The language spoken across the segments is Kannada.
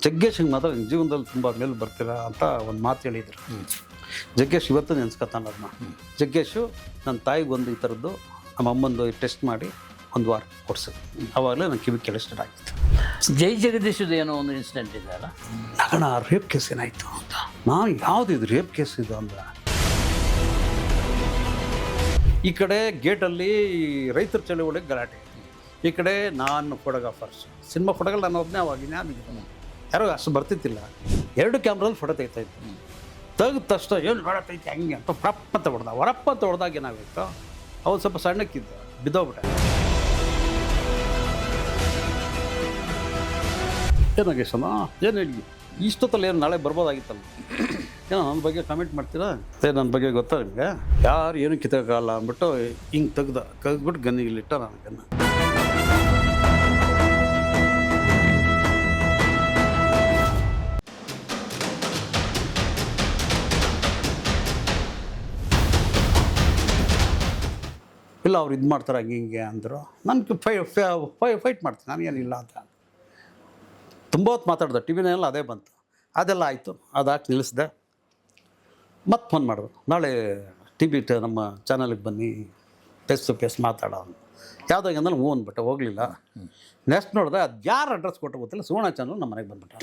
ಜಗ್ಗೇಶಿಗೆ ಮಾತ್ರ ನಿನ್ನ ಜೀವನದಲ್ಲಿ ತುಂಬ ಮೇಲೆ ಬರ್ತೀರಾ ಅಂತ ಒಂದು ಮಾತು ಹೇಳಿದರು. ಜಗ್ಗೇಶ್ ಇವತ್ತು ನೆನೆಸ್ಕೊತಾನೆ ಅದನ್ನ. ಜಗ್ಗೇಶು ನನ್ನ ತಾಯಿಗೆ ಒಂದು ಈ ಥರದ್ದು ನಮ್ಮ ಅಮ್ಮಂದು ಟೆಸ್ಟ್ ಮಾಡಿ ಒಂದು ವಾರ ಕೊಡ್ಸಿದ್ರು. ಆವಾಗಲೇ ನನ್ನ ಕಿವಿ ಕೆಳಿಸ್ಟೆಡ್ ಆಗಿತ್ತು. ಜೈ ಜಗದೀಶದ ಏನೋ ಒಂದು ಇನ್ಸಿಡೆಂಟ್ ಇದೆ ಅಲ್ಲ, ನಗಣ ರೇಪ್ ಕೇಸ್ ಏನಾಯಿತು ಅಂತ. ನಾನು ಯಾವುದಿದು ರೇಪ್ ಕೇಸ್ ಇದು ಅಂದ್ರೆ, ಈ ಕಡೆ ಗೇಟಲ್ಲಿ ರೈತರ ಚಳುವಳಿಗೆ ಗಲಾಟೆ, ಈ ಕಡೆ ನಾನು ಫೋಟೋಗ್ರಾಫರ್ಸ್, ಸಿನಿಮಾ ಫೋಟೋಗಳು ನಾನು ಒಬ್ಬನೇ ಅವಾಗಿನ ಯಾರೋ ಅಷ್ಟು ಬರ್ತಿತ್ತಿಲ್ಲ. 2 ಕ್ಯಾಮ್ರಲ್ಲಿ ಫೋಟೋ ತೆಗಿತಾಯಿತ್ತು. ತೆಗೆದ ತಕ್ಷಣ ಏನು ಹೊಡತೈತಿ ಹಂಗೆ ಅಂತ ಪ್ರಪ್ಪ ಅಂತ ಹೊಡೆದ. ಹೊರಪ್ಪ ಅಂತ ಹೊಡೆದಾಗ ಏನಾಗಿತ್ತು, ಅವ್ನು ಸ್ವಲ್ಪ ಸಣ್ಣಕ್ಕಿದ್ದ, ಬಿದ್ದೋಗ್ಬಿಟ್ಟೆ. ಏನಾಗೇಶನ ಏನು ಹೇಳಿ ಇಷ್ಟೊತ್ತಲ್ಲಿ ಏನು ನಾಳೆ ಬರ್ಬೋದಾಗಿತ್ತಲ್ಲ, ಏನೋ ನನ್ನ ಬಗ್ಗೆ ಕಮೆಂಟ್ ಮಾಡ್ತೀರಾ, ಅದೇ ನನ್ನ ಬಗ್ಗೆ ಗೊತ್ತಾ ನಿಮಗೆ, ಯಾರು ಏನು ಕಿತ್ತೋಕ್ಕಲ್ಲ ಅಂದ್ಬಿಟ್ಟು ಹಿಂಗೆ ತೆಗ್ದ್ಬಿಟ್ಟು ಗನ್ನಿಗಿಲ್ಲಿಟ್ಟ ನಾನು ಗನ್ನ. ಇಲ್ಲ ಅವ್ರು ಇದು ಮಾಡ್ತಾರೆ ಹಂಗೆ ಹಿಂಗೆ ಅಂದರು. ನನಗೆ ಫೈಟ್ ಮಾಡ್ತೀನಿ, ನನಗೇನಿಲ್ಲ ಅಂತ. ತುಂಬ ಹೊತ್ತು ಮಾತಾಡ್ದೆ, ಟಿ ವಿನೆಲ್ಲ ಅದೇ ಬಂತು. ಅದೆಲ್ಲ ಆಯಿತು, ಅದು ಹಾಕಿ ನಿಲ್ಲಿಸಿದೆ. ಮತ್ತೆ ಫೋನ್ ಮಾಡಿದ್ರು, ನಾಳೆ ಟಿ ವಿ ನಮ್ಮ ಚಾನಲ್ಗೆ ಬನ್ನಿ, ಫೇಸ್ ಟು ಫೇಸ್ ಮಾತಾಡೋ. ಯಾವುದಾಗ ಅಂದ್ರೆ ಹ್ಞೂ ಅಂದ್ಬಿಟ್ಟೆ, ಹೋಗಲಿಲ್ಲ. ನೆಕ್ಸ್ಟ್ ನೋಡಿದೆ, ಅದು ಯಾರು ಅಡ್ರೆಸ್ ಕೊಟ್ಟು ಗೊತ್ತಿಲ್ಲ, ಸುವರ್ಣ ಚಾನಲ್ ನಮ್ಮ ಮನೆಗೆ ಬಂದ್ಬಿಟ್ಟ.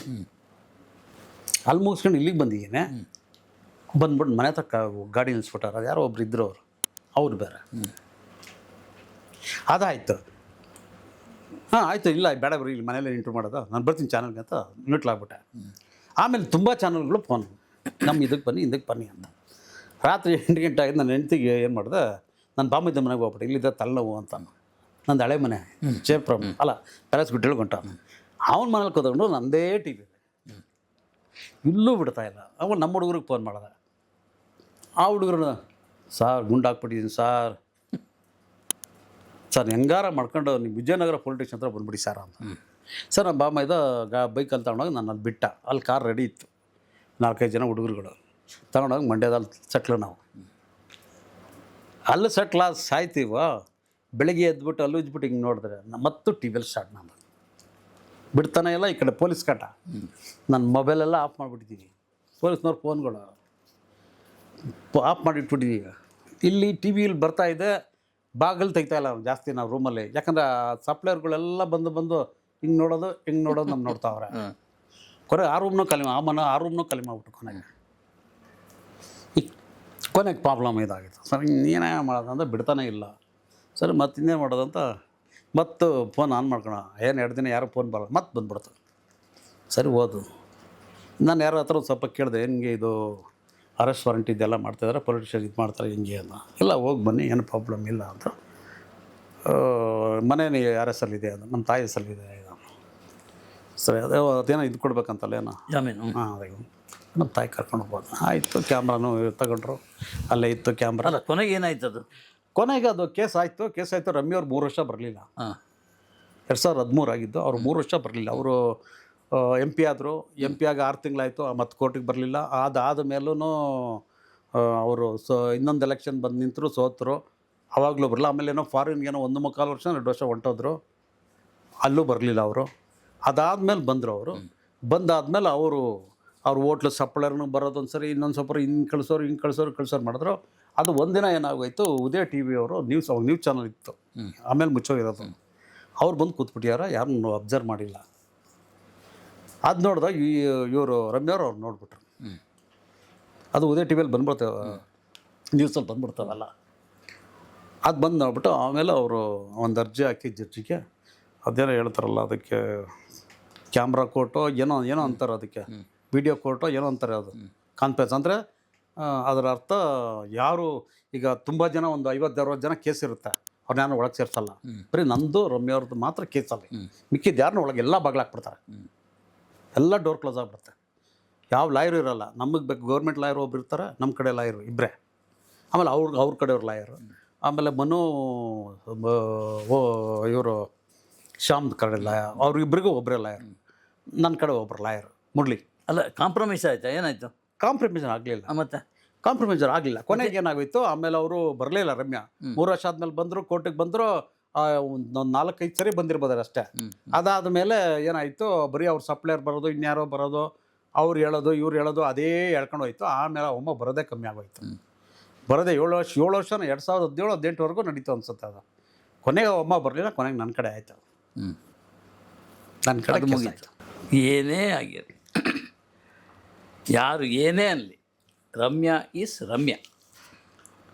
ಅಲ್ಲಿ ಮುಗಿಸ್ಕೊಂಡು ಇಲ್ಲಿಗೆ ಬಂದಿದ್ದೀನಿ. ಬಂದ್ಬಿಟ್ಟು ಮನೆ ತಕ್ಕ ಗಾಡಿ ನಿಲ್ಲಿಸ್ಬಿಟ್ಟಾರ. ಅದು ಯಾರೋ ಒಬ್ರು ಇದ್ರು, ಅವ್ರು ಬೇರೆ. ಅದಾಯಿತು. ಹಾಂ ಆಯಿತು, ಇಲ್ಲ ಬೇಡ ಬರೀ ಇಲ್ಲಿ ಮನೇಲಿ ಇಂಟ್ರೂ ಮಾಡೋದು, ನಾನು ಬರ್ತೀನಿ ಚಾನಲ್ಗೆ ಅಂತ ನ್ಯೂಟ್ಲಾಗ್ಬಿಟ್ಟೆ. ಆಮೇಲೆ ತುಂಬ ಚಾನಲ್ಗಳು ಫೋನ್, ನಮ್ಮ ಇದಕ್ಕೆ ಬನ್ನಿ ಇದಕ್ಕೆ ಬನ್ನಿ ಅಂತ. ರಾತ್ರಿ 8 ಗಂಟೆ ಆಗಿದೆ. ನನ್ನ ಹೆಂಡ್ತಿಗೆ ಏನು ಮಾಡಿದೆ, ನನ್ನ ಬಾಮಿದ್ದ ಮನೆಗೆ ಹೋಗ್ಬಿಟ್ಟೆ, ಇಲ್ಲಿದ್ದ ತಲೆನೋವು ಅಂತ. ನಂದು ಹಳೆ ಮನೆ ಚೇಪ್ರಮ್ ಅಲ್ಲ ಪ್ಯಾಲೇಸ್ ಗುಡ್ಡೇಳು ಗಂಟ. ಅವನ ಮನೇಲಿ ಕೂತ್ಕೊಂಡು ನಂದೇ ಟಿ ವಿ ಇಲ್ಲೂ ಬಿಡ್ತಾಯಿಲ್ಲ. ಅವನು ನಮ್ಮ ಹುಡುಗರಿಗೆ ಫೋನ್ ಮಾಡಿದೆ. ಆ ಹುಡುಗರು, ಸಾರ್ ಗುಂಡಾಕ್ಬಿಟ್ಟಿದ್ದೀನಿ ಸಾರ್, ಸರ್ ಹೆಂಗಾರ ಮಾಡ್ಕೊಂಡು ನೀವು ವಿಜಯನಗರ ಪೊಲೀಸ್ ಸ್ಟೇಷನ್ ಹತ್ರ ಬಂದ್ಬಿಡಿ ಸರ್ ಅಂತ. ಸರ್ ನಮ್ಮ ಬಾಮ ಬೈಕಲ್ಲಿ ತಗೊಂಡೋಗಿ ನಾನು ಅಲ್ಲಿ ಬಿಟ್ಟ. ಅಲ್ಲಿ ಕಾರ್ ರೆಡಿ ಇತ್ತು, 4-5 ಜನ ಹುಡುಗರುಗಳು ತಗೊಂಡೋಗಿ ಮಂಡ್ಯದಲ್ಲಿ ಸೆಟ್ಲು. ನಾವು ಅಲ್ಲಿ ಸೆಟ್ಲ ಸಾಯ್ತೀವ. ಬೆಳಗ್ಗೆ ಎದ್ಬಿಟ್ಟು ಅಲ್ಲೂ ಇದ್ಬಿಟ್ಟು ಹಿಂಗೆ ನೋಡಿದ್ರೆ ಮತ್ತು ಟಿ ವಿಯಲ್ಲಿ ಸ್ಟಾರ್ಟ್ ನಾನು ಬಿಡ್ತಾನೆ ಇಲ್ಲ. ಈ ಕಡೆ ಪೊಲೀಸ್ ಕಾಟ, ನನ್ನ ಮೊಬೈಲೆಲ್ಲ ಆಫ್ ಮಾಡಿಬಿಟ್ಟಿದ್ದೀವಿ. ಪೊಲೀಸ್ನವ್ರ ಫೋನ್ಗಳು ಆಫ್ ಮಾಡಿಟ್ಬಿಟ್ಟಿದ್ದೀವಿ. ಇಲ್ಲಿ ಟಿ ವಿಯಲ್ಲಿ ಬರ್ತಾಯಿದೆ, ಬಾಗಿಲು ತೆಗಿತಾಯಿಲ್ಲ ಜಾಸ್ತಿ ನಾವು ರೂಮಲ್ಲಿ. ಯಾಕಂದ್ರೆ ಸಪ್ಲೈಯರ್ಗಳೆಲ್ಲ ಬಂದು ಹಿಂಗೆ ನೋಡೋದು ನಮ್ಮ ನೋಡ್ತಾವ್ರೆ. ಕೊನೆ ಆ ರೂಮ್ನೂ ಖಾಲಿ, ಆ ರೂಮ್ನೂ ಖಾಲಿ ಮಾಡ್ಬಿಟ್ಟು ಕೊನೆಗೆ ಪ್ರಾಬ್ಲಮ್ ಇದಾಗಿತ್ತು. ಸರ್ ಇನ್ನೇನೇ ಮಾಡೋದು ಅಂದರೆ ಬಿಡ್ತಾನೆ ಇಲ್ಲ. ಸರಿ ಮತ್ತೆ ಇನ್ನೇನು ಮಾಡೋದಂತ ಮತ್ತು ಫೋನ್ ಆನ್ ಮಾಡ್ಕೊಳ. ಏನು 2 ದಿನ ಯಾರು ಫೋನ್ ಬರೋಲ್ಲ, ಮತ್ತೆ ಬಂದ್ಬಿಡ್ತು. ಸರಿ ಹೋದು. ನಾನು ಯಾರ ಹತ್ರ ಒಂದು ಸ್ವಲ್ಪ ಕೇಳಿದೆ, ಹೆಂಗೆ ಇದು ಅರೆಸ್ಟ್ ವಾರಂಟ್ ಇದೆಲ್ಲ ಮಾಡ್ತಾಯಿದ್ದಾರೆ, ಪೊಲೀಸ್ ಸ್ಟೇಷನ್ ಇದು ಮಾಡ್ತಾರೆ ಹಿಂಗೆ ಅಂತ. ಇಲ್ಲ ಹೋಗಿ ಬನ್ನಿ, ಏನು ಪ್ರಾಬ್ಲಮ್ ಇಲ್ಲ ಅಂತ. ಮನೇಲಿ ಯಾರ ಹೆಸರಲ್ಲಿದೆ ಅದು, ನಮ್ಮ ತಾಯಿ ಹೆಸರಲ್ಲಿದೆ ಇದು. ಸರಿ ಅದೇನೋ ಇದು ಕೊಡ್ಬೇಕಂತಲ್ಲ ಏನೋ ಜಾಮೀನು. ಹಾಂ ಅದೇ ನಮ್ಮ ತಾಯಿ ಕರ್ಕೊಂಡು ಹೋಗ್ಬೋದು. ಆಯಿತು, ಕ್ಯಾಮ್ರಾನು ತಗೊಂಡ್ರು, ಅಲ್ಲೇ ಇತ್ತು ಕ್ಯಾಮ್ರಾ. ಅಲ್ಲ ಕೊನೆಗೆ ಏನಾಯ್ತು ಅದು? ಕೊನೆಗೆ ಅದು ಕೇಸ್ ಆಯಿತು. ರಮ್ಯ ಅವ್ರು 3 ವರ್ಷ ಬರಲಿಲ್ಲ. 2013 ಆಗಿದ್ದು. ಅವರು 3 ವರ್ಷ ಬರಲಿಲ್ಲ. ಅವರು MP ಆದರು. MP ಆಗಿ 6 ತಿಂಗಳಾಯಿತು. ಮತ್ತು ಕೋರ್ಟಿಗೆ ಬರಲಿಲ್ಲ. ಅದಾದ ಮೇಲೂ ಅವರು ಇನ್ನೊಂದು ಎಲೆಕ್ಷನ್ ಬಂದು ನಿಂತರು, ಸೋತರು. ಆವಾಗಲೂ ಬರಲಿಲ್ಲ. ಆಮೇಲೆ ಏನೋ ಫಾರಿನ್ಗೇನೋ 1.25 ವರ್ಷ 2 ವರ್ಷ ಹೊಂಟೋದ್ರು, ಅಲ್ಲೂ ಬರಲಿಲ್ಲ ಅವರು. ಅದಾದಮೇಲೆ ಬಂದರು ಅವರು. ಬಂದಾದಮೇಲೆ ಅವ್ರ ಹೋಟ್ಲು ಸಪ್ಲೈರ್ನು ಬರೋದು ಒಂದು ಸರಿ, ಇನ್ನೊಂದು ಸ್ವಲ್ಪ ಹಿಂಗೆ ಕಳಿಸೋರು ಮಾಡಿದ್ರು. ಅದು ಒಂದಿನ ಏನಾಗೋಯ್ತು, ಉದಯ ಟಿ ವಿ ಅವರು ನ್ಯೂಸ್ ಚಾನಲ್ ಇತ್ತು, ಆಮೇಲೆ ಮುಚ್ಚೋಗಿರೋದು. ಅವ್ರು ಬಂದು ಕೂತ್ಬಿಟ್ಟಿಯಾರ, ಯಾರನ್ನು ಅಬ್ಸರ್ವ್ ಮಾಡಿಲ್ಲ. ಅದು ನೋಡಿದಾಗ ಇವರು ರಮ್ಯವ್ರು ಅವ್ರು ನೋಡ್ಬಿಟ್ರು. ಅದು ಉದಯ ಟಿ ವಿಯಲ್ಲಿ ಬಂದ್ಬಿಡ್ತೇವೆ, ನ್ಯೂಸಲ್ಲಿ ಬಂದ್ಬಿಡ್ತಾವಲ್ಲ. ಅದು ಬಂದು ನೋಡ್ಬಿಟ್ಟು ಆಮೇಲೆ ಅವರು ಒಂದು ಅರ್ಜಿ ಹಾಕಿ ಜಡ್ಜಿಗೆ, ಅದೇನೋ ಹೇಳ್ತಾರಲ್ಲ ಅದಕ್ಕೆ, ಕ್ಯಾಮ್ರಾ ಕೋರ್ಟೋ ಏನೋ ಅಂತಾರೆ ಅದಕ್ಕೆ, ವಿಡಿಯೋ ಕೋರ್ಟೋ ಏನೋ ಅಂತಾರೆ. ಅದು ಕಾನ್ಫರೆನ್ಸ್ ಅಂದರೆ ಅದರ ಅರ್ಥ, ಯಾರು ಈಗ ತುಂಬ ಜನ ಒಂದು 50-60 ಜನ ಕೇಸ್ ಇರುತ್ತೆ, ಅವ್ರನ್ನ ಯಾರು ಒಳಗೆ ಸೇರಿಸಲ್ಲ. ಬರೀ ನಂದು ರಮ್ಯವ್ರದ್ದು ಮಾತ್ರ ಕೇಸಲ್ಲಿ, ಮಿಕ್ಕಿದ್ದು ಯಾರನ್ನ ಒಳಗೆ ಎಲ್ಲ ಬಾಗಿಲಾಕ್ಬಿಡ್ತಾರೆ, ಎಲ್ಲ ಡೋರ್ ಕ್ಲೋಸ್ ಆಗಿಬಿಡುತ್ತೆ. ಯಾವ ಲಾಯರು ಇರೋಲ್ಲ. ನಮಗೆ ಬೇಕು ಗೌರ್ಮೆಂಟ್ ಲಾಯರ್ ಒಬ್ರು ಇರ್ತಾರೆ, ನಮ್ಮ ಕಡೆ ಲಾಯರು ಇಬ್ಬರೇ, ಆಮೇಲೆ ಅವ್ರ ಕಡೆಯವ್ರು ಲಾಯರು, ಆಮೇಲೆ ಇವರು ಶ್ಯಾಮ್ ಕಡೆ ಲಾಯರ್, ಅವ್ರಿಬ್ಬರಿಗೂ ಒಬ್ಬರೇ ಲಾಯರ್, ನನ್ನ ಕಡೆ ಒಬ್ಬರು ಲಾಯರ್ ಮುರಳಿ. ಅಲ್ಲ ಕಾಂಪ್ರಮೈಸ್ ಆಯ್ತಾ? ಏನಾಯಿತು? ಕಾಂಪ್ರಮೈಸನ್ ಆಗಲಿಲ್ಲ. ಮತ್ತೆ ಕಾಂಪ್ರಮೈಸರ್ ಆಗಲಿಲ್ಲ. ಕೊನೆಗೆ ಏನಾಗೋಯ್ತು, ಆಮೇಲೆ ಅವರು ಬರಲಿಲ್ಲ. ರಮ್ಯಾ 3 ವರ್ಷ ಆದಮೇಲೆ ಬಂದರು, ಕೋರ್ಟಿಗೆ ಬಂದರು. ಒಂದು 4-5 ಸರಿ ಬಂದಿರ್ಬೋದಾರೆ ಅಷ್ಟೇ. ಅದಾದ ಮೇಲೆ ಏನಾಯಿತು, ಬರೀ ಅವ್ರು ಸಪ್ಲೈಯರ್ ಬರೋದು, ಇನ್ಯಾರೋ ಬರೋದು, ಅವ್ರು ಹೇಳೋದು ಇವ್ರು ಹೇಳೋದು ಅದೇ ಹೇಳ್ಕೊಂಡು ಹೋಯ್ತು. ಆಮೇಲೆ ಅಮ್ಮ ಬರೋದೇ ಕಮ್ಮಿ ಆಗೋಯ್ತು. ಬರೋದೇ 7 ವರ್ಷ 2017-18ವರೆಗೂ ನಡೀತು ಅನ್ಸುತ್ತೆ ಅದು. ಕೊನೆಗೆ ಅಮ್ಮ ಬರಲಿಲ್ಲ, ಕೊನೆಗೆ ನನ್ನ ಕಡೆ ಆಯಿತು. ನನ್ನ ಕಡೆ ಮುಗೀತು. ಏನೇ ಆಗಿರಲಿ, ಯಾರು ಏನೇ ಅನ್ನಲಿ, ರಮ್ಯಾ ಈಸ್ ರಮ್ಯಾ.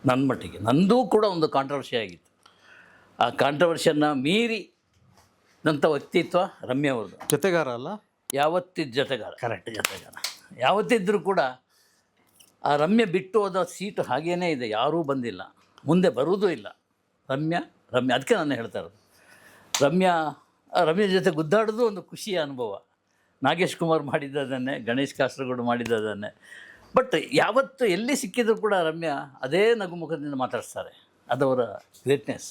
ನನ್ನ ಮಟ್ಟಿಗೆ ನಂದೂ ಕೂಡ ಒಂದು ಕಾಂಟ್ರವರ್ಸಿ ಆಗಿತ್ತು. ಆ ಕಾಂಟ್ರವರ್ಸಿಯನ್ನು ಮೀರಿ ನಂಥ ವ್ಯಕ್ತಿತ್ವ ರಮ್ಯಾ ಅವ್ರದ್ದು. ಜೊತೆಗಾರ ಅಲ್ಲ, ಯಾವತ್ತಿದ್ದ ಜೊತೆಗಾರ. ಕರೆಕ್ಟ್, ಜೊತೆಗಾರ ಯಾವತ್ತಿದ್ದರೂ ಕೂಡ ಆ ರಮ್ಯಾ ಬಿಟ್ಟು ಹೋದ ಸೀಟು ಹಾಗೇ ಇದೆ, ಯಾರೂ ಬಂದಿಲ್ಲ, ಮುಂದೆ ಬರುವುದೂ ಇಲ್ಲ. ರಮ್ಯಾ ಅದಕ್ಕೆ ನಾನು ಹೇಳ್ತಾ ಇರೋದು. ರಮ್ಯಾ ಜೊತೆ ಗುದ್ದಾಡೋದು ಒಂದು ಖುಷಿಯ ಅನುಭವ. ನಾಗೇಶ್ ಕುಮಾರ್ ಮಾಡಿದ್ದದನ್ನೇ, ಗಣೇಶ್ ಕಾಸರಗೋಡು ಮಾಡಿದ್ದದನ್ನೇ. ಬಟ್ ಯಾವತ್ತು ಎಲ್ಲಿ ಸಿಕ್ಕಿದ್ರು ಕೂಡ ರಮ್ಯಾ ಅದೇ ನಗುಮುಖದಿಂದ ಮಾತಾಡ್ತಾರೆ. ಅದವರ greatness.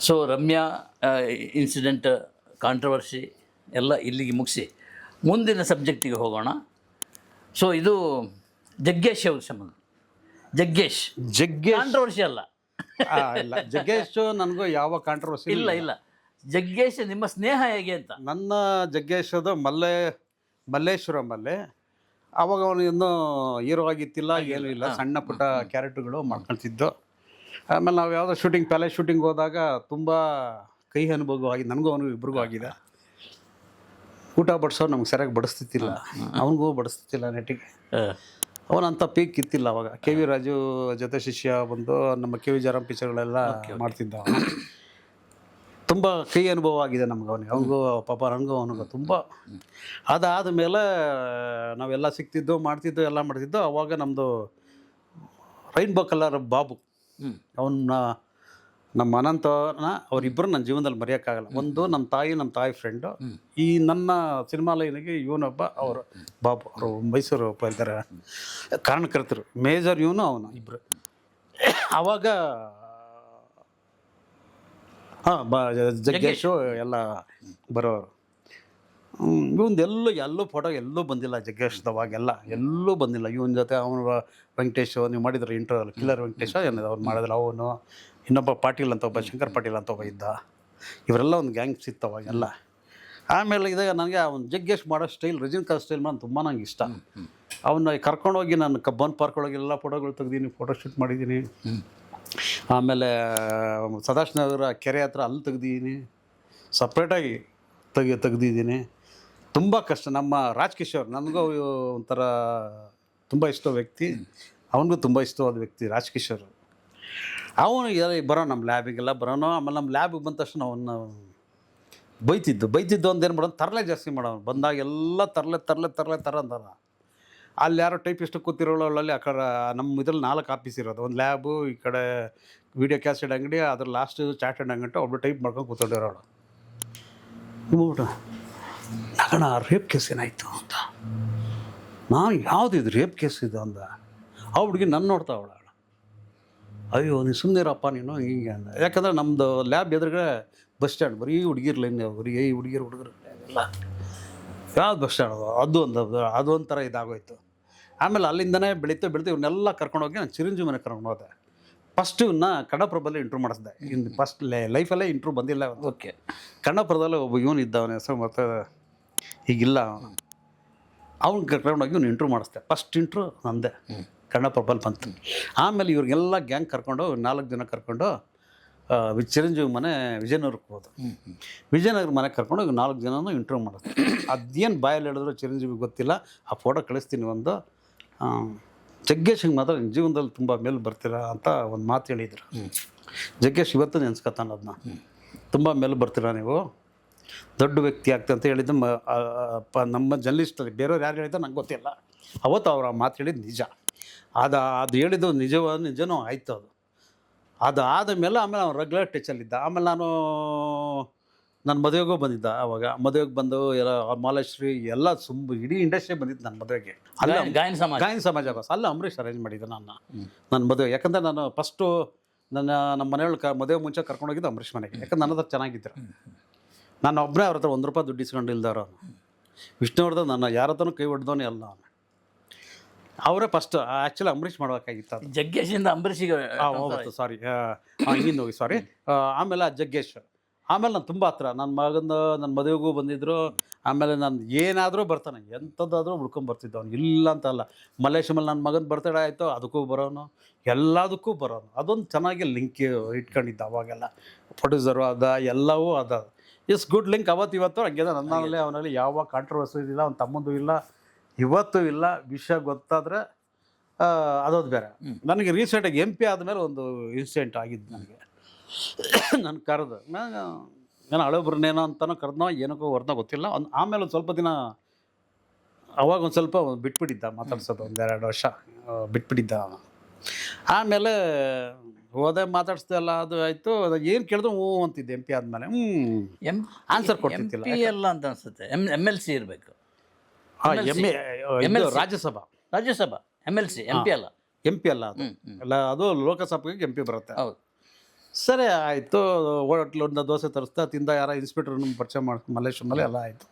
So Ramya incident, controversy ಎಲ್ಲ ಇಲ್ಲಿಗೆ ಮುಗಿಸಿ ಮುಂದಿನ ಸಬ್ಜೆಕ್ಟಿಗೆ ಹೋಗೋಣ. ಸೊ ಇದು ಜಗ್ಗೇಶ್ ಅವ್ರ ಸಂಬಂಧ. ಜಗ್ಗೇಶ್ ಕಾಂಟ್ರವರ್ಸಿ ಅಲ್ಲ. ಇಲ್ಲ, ಜಗ್ಗೇಶ್ ನನಗೂ ಯಾವ ಕಾಂಟ್ರವರ್ಸಿ ಇಲ್ಲ. ಜಗ್ಗೇಶ್ ನಿಮ್ಮ ಸ್ನೇಹ ಹೇಗೆ ಅಂತ. ನನ್ನ ಜಗ್ಗೇಶದು ಮಲ್ಲೇಶ್ವರಮಲ್ಲಿ ಅವಾಗ ಅವನು ಇನ್ನೂ ಹೀರೋ ಆಗಿತ್ತಿಲ್ಲ, ಏನೂ ಇಲ್ಲ, ಸಣ್ಣ ಪುಟ್ಟ ಕ್ಯಾರೆಕ್ಟರ್ಗಳು ಮಾಡ್ಕೊಳ್ತಿದ್ದು. ಆಮೇಲೆ ನಾವು ಯಾವುದೋ ಪ್ಯಾಲೇಸ್ ಶೂಟಿಂಗ್ ಹೋದಾಗ ತುಂಬ ಕೈ ಅನುಭವ ಆಗಿದೆ, ನನಗೂ ಅವನಿಗೂ ಇಬ್ರಿಗೂ ಆಗಿದೆ. ಊಟ ಬಡಿಸೋರು ನಮ್ಗೆ ಸರಿಯಾಗಿ ಬಡಿಸ್ತಿತ್ತಿಲ್ಲ, ಅವನಿಗೂ ಬಡಿಸ್ತಿತ್ತಿಲ್ಲ ನೆಟ್ಟಿಗೆ. ಅವನಂಥ ಪೀಕ್ ಇತ್ತಿಲ್ಲ ಅವಾಗ. ಕೆ ವಿ ರಾಜು ಜೊತೆ ಶಿಷ್ಯ ಬಂದು ನಮ್ಮ ಕೆ ವಿ ಜಯರಾಮ್ ಪಿಕ್ಚರ್ಗಳೆಲ್ಲ ಮಾಡ್ತಿದ್ದ. ತುಂಬ ಕೈ ಅನುಭವ ಆಗಿದೆ ನಮ್ಗೆ, ಅವನಿಗೂ ಪಾಪ, ನನಗೂ ಅವನಿಗೂ ತುಂಬ. ಅದಾದ ಮೇಲೆ ನಾವೆಲ್ಲ ಸಿಗ್ತಿದ್ದು, ಮಾಡ್ತಿದ್ದು, ಎಲ್ಲ ಮಾಡ್ತಿದ್ದು. ಅವಾಗ ನಮ್ಮದು ರೈನ್ಬೋ ಕಲರ್ ಬಾಬು, ಅವನ್ನ ನಮ್ಮ ಅನಂತನ, ಅವರಿಬ್ಬರು ನನ್ನ ಜೀವನದಲ್ಲಿ ಮರೆಯೋಕ್ಕಾಗಲ್ಲ. ಒಂದು ನಮ್ಮ ತಾಯಿ ಫ್ರೆಂಡು. ಈ ನನ್ನ ಸಿನಿಮಾ ಲೈನಿಗೆ ಇವನೊಬ್ಬ, ಅವರು ಬಾಬು, ಅವರು ಮೈಸೂರು ಒಬ್ಬ ಇದ್ದಾರೆ ಕಾರಣಕರ್ತರು, ಮೇಜರ್ ಇವನು ಅವನು ಇಬ್ಬರು. ಆವಾಗ ಜಗ್ಗೇಶು ಎಲ್ಲ ಬರೋರು. ಇವಂದು ಎಲ್ಲೂ ಫೋಟೋ ಎಲ್ಲೂ ಬಂದಿಲ್ಲ ಜಗ್ಗೇಶ್ದವಾಗೆಲ್ಲ, ಎಲ್ಲೂ ಬಂದಿಲ್ಲ. ಇವನ ಜೊತೆ ಅವನು ವೆಂಕಟೇಶ್, ನೀವು ಮಾಡಿದ್ರು ಇಂಟರ್ವ್ಯೂಲ್ಲಿ, ಕಿಲ್ಲರ್ ವೆಂಕಟೇಶ ಏನಿದೆ ಅವ್ರು ಮಾಡಿದ್ರೆ, ಅವನು ಇನ್ನೊಬ್ಬ ಪಾಟೀಲ್ ಅಂತ ಒಬ್ಬ, ಶಂಕರ್ ಪಾಟೀಲ್ ಅಂತ ಒಬ್ಬ ಇದ್ದ. ಇವರೆಲ್ಲ ಒಂದು ಗ್ಯಾಂಗ್ಸ್ ಇತ್ತು ಅವಾಗೆಲ್ಲ. ಆಮೇಲೆ ಇದಾಗ ನನಗೆ ಅವ್ನು ಜಗ್ಗೇಶ್ ಮಾಡೋ ಸ್ಟೈಲ್, ರಜನಿಕಾಂತ್ ಸ್ಟೈಲ್ ಮಾಡೋದು ತುಂಬ ನಂಗೆ ಇಷ್ಟ. ಅವನ್ನ ಕರ್ಕೊಂಡೋಗಿ ನಾನು ಕಬ್ಬನ್ ಪಾರ್ಕ್ ಒಳಗೆ ಎಲ್ಲ ಫೋಟೋಗಳು ತೆಗ್ದೀನಿ, ಫೋಟೋ ಶೂಟ್ ಮಾಡಿದ್ದೀನಿ. ಆಮೇಲೆ ಸದಾಶಿವನಗರ ಕೆರೆ ಹತ್ರ ಅಲ್ಲಿ ತೆಗ್ದಿದ್ದೀನಿ, ಸಪ್ರೇಟಾಗಿ ತೆಗ್ದಿದ್ದೀನಿ. ತುಂಬ ಕಷ್ಟ. ನಮ್ಮ ರಾಜ್ಕಿಶೋರ್ ನನಗೂ ಒಂಥರ ತುಂಬ ಇಷ್ಟ ವ್ಯಕ್ತಿ, ಅವನಿಗೂ ತುಂಬ ಇಷ್ಟವಾದ ವ್ಯಕ್ತಿ ರಾಜ್ಕಿಶೋರ್. ಅವನು ಬರೋ ನಮ್ಮ ಲ್ಯಾಬಿಗೆಲ್ಲ ಬರೋನು. ಆಮೇಲೆ ನಮ್ಮ ಲ್ಯಾಬಿಗೆ ಬಂದ ತಕ್ಷಣ ಅವನ್ನ ಬೈತಿದ್ದು ಒಂದು ಏನು ಮಾಡೋದು, ತರಲೆ ಜಾಸ್ತಿ ಮಾಡೋನು. ಬಂದಾಗ ಎಲ್ಲ ತರಲೆ ಅಂತಾರ. ಅಲ್ಲಿ ಯಾರೋ ಟೈಪಿಸ್ಟ್ ಕೂತಿರೋಳಲ್ಲಿ, ಆ ಕಡೆ ನಮ್ಮ ಇದ್ರಲ್ಲಿ 4 ಆಫೀಸ್ ಇರೋದು. ಒಂದು ಲ್ಯಾಬು, ಈ ಕಡೆ ವೀಡಿಯೋ ಕ್ಯಾಸೆಟ್ ಅಂಗಡಿ, ಅದ್ರ ಲಾಸ್ಟ್ ಚಾರ್ಟೆಡ್ ಅಂಗಡಿ. ಒಬ್ಬರು ಟೈಪ್ ಮಾಡ್ಕೊಂಡು ಕೂತ್ಕೊಂಡಿರೋಳು. ನೋಡ್ಬಿಟ್ಟು ನಗಣ ರೇಪ್ ಕೇಸ್ ಏನಾಯಿತು ಅಂತ. ನಾನು ಯಾವುದಿದು ರೇಪ್ ಕೇಸ್ ಇದು ಅಂದ. ಆ ಹುಡುಗಿ ನನ್ನ ನೋಡ್ತಾ ಅವಳ. ಅಯ್ಯೋ ನೀನು ಸುಮ್ಮನಿರಪ್ಪ ನೀನು, ಹಿಂಗೆ ಅಂದ. ಯಾಕಂದರೆ ನಮ್ಮದು ಲ್ಯಾಬ್ ಎದುರುಗಡೆ ಬಸ್ ಸ್ಟ್ಯಾಂಡ್, ಬರೀ ಹುಡುಗಿರ್ ಲೈನ್, ಬರೀ ಹುಡುಗಿರು ಎಲ್ಲ. ಯಾವ್ದು ಬಸ್ ಸ್ಟ್ಯಾಂಡ್ ಅದು ಒಂಥರ ಇದಾಗೋಯ್ತು. ಆಮೇಲೆ ಅಲ್ಲಿಂದನೇ ಬೆಳೀತು ಇವನ್ನೆಲ್ಲ ಕರ್ಕೊಂಡೋಗಿ ನಾನು ಚಿರಂಜೀವಿ ಮನೆ ಕರ್ಕೊಂಡು ಹೋದೆ. ಫಸ್ಟ್ ಇವನ್ನ ಕನ್ನಡಪ್ರಭದಲ್ಲಿ ಇಂಟ್ರೂ ಮಾಡಿಸ್ದೆ. ಇನ್ನು ಫಸ್ಟ್ ಲೈಫಲ್ಲೇ ಇಂಟ್ರೂ ಬಂದಿಲ್ಲ. ಓಕೆ, ಕನ್ನಡಪ್ರಭದಲ್ಲಿ ಒಬ್ಬ ಇವನು ಇದ್ದ, ಅವನ ಹೆಸರು ಮತ್ತು ಈಗಿಲ್ಲ. ಅವ್ನು ಕರ್ಕೊಂಡೋಗಿ ಇವ್ನು ಇಂಟ್ರೂ ಮಾಡಿಸ್ದೆ. ಫಸ್ಟ್ ಇಂಟ್ರೂ ನಂದೆ, ಕನ್ನಡಪ್ರಭಲ್ಲಿ ಬಂತು. ಆಮೇಲೆ ಇವ್ರಿಗೆಲ್ಲ ಗ್ಯಾಂಗ್ ಕರ್ಕೊಂಡು 4 ಜನ ಕರ್ಕೊಂಡು ಚಿರಂಜೀವಿ ಮನೆ ವಿಜಯನಗರಕ್ಕೆ ಹೋದು. ವಿಜಯನಗರ ಮನೆಗೆ ಕರ್ಕೊಂಡು 4 ಜನನೂ ಇಂಟ್ರೂ ಮಾಡಿಸ್ದೆ. ಅದೇನು ಬಾಯಲ್ಲಿ ಹೇಳಿದ್ರು ಚಿರಂಜೀವಿ ಗೊತ್ತಿಲ್ಲ. ಆ ಫೋಟೋ ಕಳಿಸ್ತೀನಿ. ಒಂದು ಜಗ್ಗೇಶಿಗೆ ಮಾತ್ರ ನಿಮ್ಮ ಜೀವನದಲ್ಲಿ ತುಂಬ ಮೇಲೆ ಬರ್ತೀರಾ ಅಂತ ಒಂದು ಮಾತು ಹೇಳಿದರು. ಜಗ್ಗೇಶ್ ಇವತ್ತು ನೆನ್ಸ್ಕೊತಾನೆ ಅದನ್ನ. ತುಂಬ ಮೇಲೆ ಬರ್ತೀರಾ ನೀವು, ದೊಡ್ಡ ವ್ಯಕ್ತಿ ಆಗ್ತದೆ ಅಂತ ಹೇಳಿದ್ದು ನಮ್ಮ ಜರ್ನಲಿಸ್ಟಲ್ಲಿ. ಬೇರೆಯವ್ರು ಯಾರು ಹೇಳಿದ್ರೆ ನಂಗೆ ಗೊತ್ತಿಲ್ಲ. ಅವತ್ತು ಅವ್ರು ಆ ಮಾತು ಹೇಳಿದ್ದು ನಿಜ. ಅದು ಹೇಳಿದ್ದು ನಿಜನೂ ಆಯಿತು. ಅದಾದ ಮೇಲೆ ಆಮೇಲೆ ಅವ್ನು ರೆಗ್ಯುಲರ್ ಟಚಲ್ಲಿದ್ದ. ಆಮೇಲೆ ನನ್ನ ಮದುವೆಗೂ ಬಂದಿದ್ದ. ಆವಾಗ ಮದುವೆಗೆ ಬಂದು ಎಲ್ಲ ಮಾಲಾಶ್ರೀ ಎಲ್ಲ ಇಡೀ ಇಂಡಸ್ಟ್ರಿ ಬಂದಿದ್ದು ನನ್ನ ಮದುವೆಗೆ. ಅಲ್ಲ ಗಾಯನ ಸಮಾಜ ಬಸ್ ಅಲ್ಲ ಅಂಬರೀಷ್ ಅರೇಂಜ್ ಮಾಡಿದ್ದೆ ನನ್ನ ಮದುವೆ. ಯಾಕಂದರೆ ನಾನು ಫಸ್ಟು ನಮ್ಮ ಮನೆಯೊಳಗೆ ಮದುವೆ ಮುಂಚೆ ಕರ್ಕೊಂಡೋಗಿದ್ದು ಅಂಬರೀಷ್ ಮನೆಗೆ. ಯಾಕಂದ್ರೆ ನನ್ನ ಹತ್ರ ಚೆನ್ನಾಗಿದ್ದರು. ನಾನು ಒಬ್ಬನೇ ಅವ್ರ ಹತ್ರ ₹1 ದುಡ್ಡು ಇಸ್ಕೊಂಡು ಇಲ್ದವ್ರು. ಅವನು ವಿಷ್ಣುವರ್ಧನ್ ನನ್ನ ಯಾರ ಹತ್ರನೂ ಕೈ ಹೊಡೆದವನೇ ಅಲ್ಲ ಅವನು. ಅವರೇ ಫಸ್ಟ್ ಆ್ಯಕ್ಚುಲಿ ಅಂಬರೀಷ್ ಮಾಡಬೇಕಾಗಿತ್ತು ಅದು. ಜಗ್ಗೇಶಿಂದ ಅಂಬರೀಷಿಗೆ ಹೌದು ಸಾರಿ ಹಿಂಗಿಂದ ಹೋಗಿ ಸಾರಿ. ಆಮೇಲೆ ಆ ಜಗ್ಗೇಶ್, ಆಮೇಲೆ ನಾನು ತುಂಬ ಹತ್ರ ನನ್ನ ನನ್ನ ಮದುವೆಗೂ ಬಂದಿದ್ದರು. ಆಮೇಲೆ ನಾನು ಏನಾದರೂ ಬರ್ತಾನೆ, ಎಂಥದ್ದಾದರೂ ಉಳ್ಕೊಂಬರ್ತಿದ್ದೆ ಅವ್ನು, ಇಲ್ಲ ಅಂತಲ್ಲ. ಮಲ್ಲೇಶಮಲ್ಲಿ ನನ್ನ ಮಗನ ಬರ್ತಡೇ ಆಯಿತು, ಅದಕ್ಕೂ ಬರೋನು, ಎಲ್ಲದಕ್ಕೂ ಬರೋನು. ಅದೊಂದು ಚೆನ್ನಾಗಿ ಲಿಂಕ್ ಇಟ್ಕೊಂಡಿದ್ದ ಅವಾಗೆಲ್ಲ. ಪ್ರೊಡ್ಯೂಸರು ಅದ, ಎಲ್ಲವೂ ಅದ. Is good link. ಅವತ್ತು ಇವತ್ತು ಹಂಗೆ ನನ್ನಲ್ಲಿ ಅವನಲ್ಲಿ ಯಾವ ಕಾಂಟ್ರವರ್ಸಿ ಇಲ್ಲ, ಅವ್ನ ತಮ್ಮಂದು ಇಲ್ಲ, ಇವತ್ತು ಇಲ್ಲ. ವಿಷಯ ಗೊತ್ತಾದರೆ ಅದೊಂದು ಬೇರೆ. ನನಗೆ ರೀಸೆಂಟಾಗಿ MP ಆದಮೇಲೆ ಒಂದು ಇನ್ಸಿಡೆಂಟ್ ಆಗಿದ್ದು ನನಗೆ. ನಾನು ಕರೆದು ನಾನು ಹಳಬ್ರನ್ನೇನೋ ಅಂತನೋ ಕರೆದ್ನೋ ಏನಕ್ಕೋ ಹೊರನೋ ಗೊತ್ತಿಲ್ಲ. ಆಮೇಲೆ ಒಂದು ಸ್ವಲ್ಪ ದಿನ ಅವಾಗ ಒಂದು ಸ್ವಲ್ಪ ಬಿಟ್ಬಿಟ್ಟಿದ್ದ ಮಾತಾಡ್ಸೋದು, 1-2 ವರ್ಷ ಬಿಟ್ಬಿಟ್ಟಿದ್ದ. ಆಮೇಲೆ ಹೋದೆ, ಮಾತಾಡಿಸ್ದೆ ಎಲ್ಲ, ಅದು ಆಯಿತು. ಏನು ಕೇಳಿದ್ರು ಹ್ಞೂ ಅಂತಿದ್ದೆ. MP ಆದಮೇಲೆ ಆನ್ಸರ್ ಕೊಡ್ತಿದ್ದಿಲ್ಲ. ಎಲ್ಲ ಅಂತ ಅನಿಸುತ್ತೆ. MLC ಇರಬೇಕು. ರಾಜ್ಯಸಭಾ MLC, MP ಅಲ್ಲ. MP ಅಲ್ಲ ಅದು. ಅಲ್ಲ, ಅದು ಲೋಕಸಭೆಗೆ MP ಬರುತ್ತೆ. ಹೌದು. ಸರಿ ಆಯಿತು. ಹೋಟ್ಲೊಂದು ದೋಸೆ ತರಿಸ್ತಾ ತಿಂದ. ಯಾರ ಇನ್ಸ್ಪೆಕ್ಟರ್ ಪರಿಚಯ ಮಾಡ್ಕೊಂಡು ಮಲ್ಲೇಶ್ವರಮಲ್ಲಿ ಎಲ್ಲ ಆಯಿತು.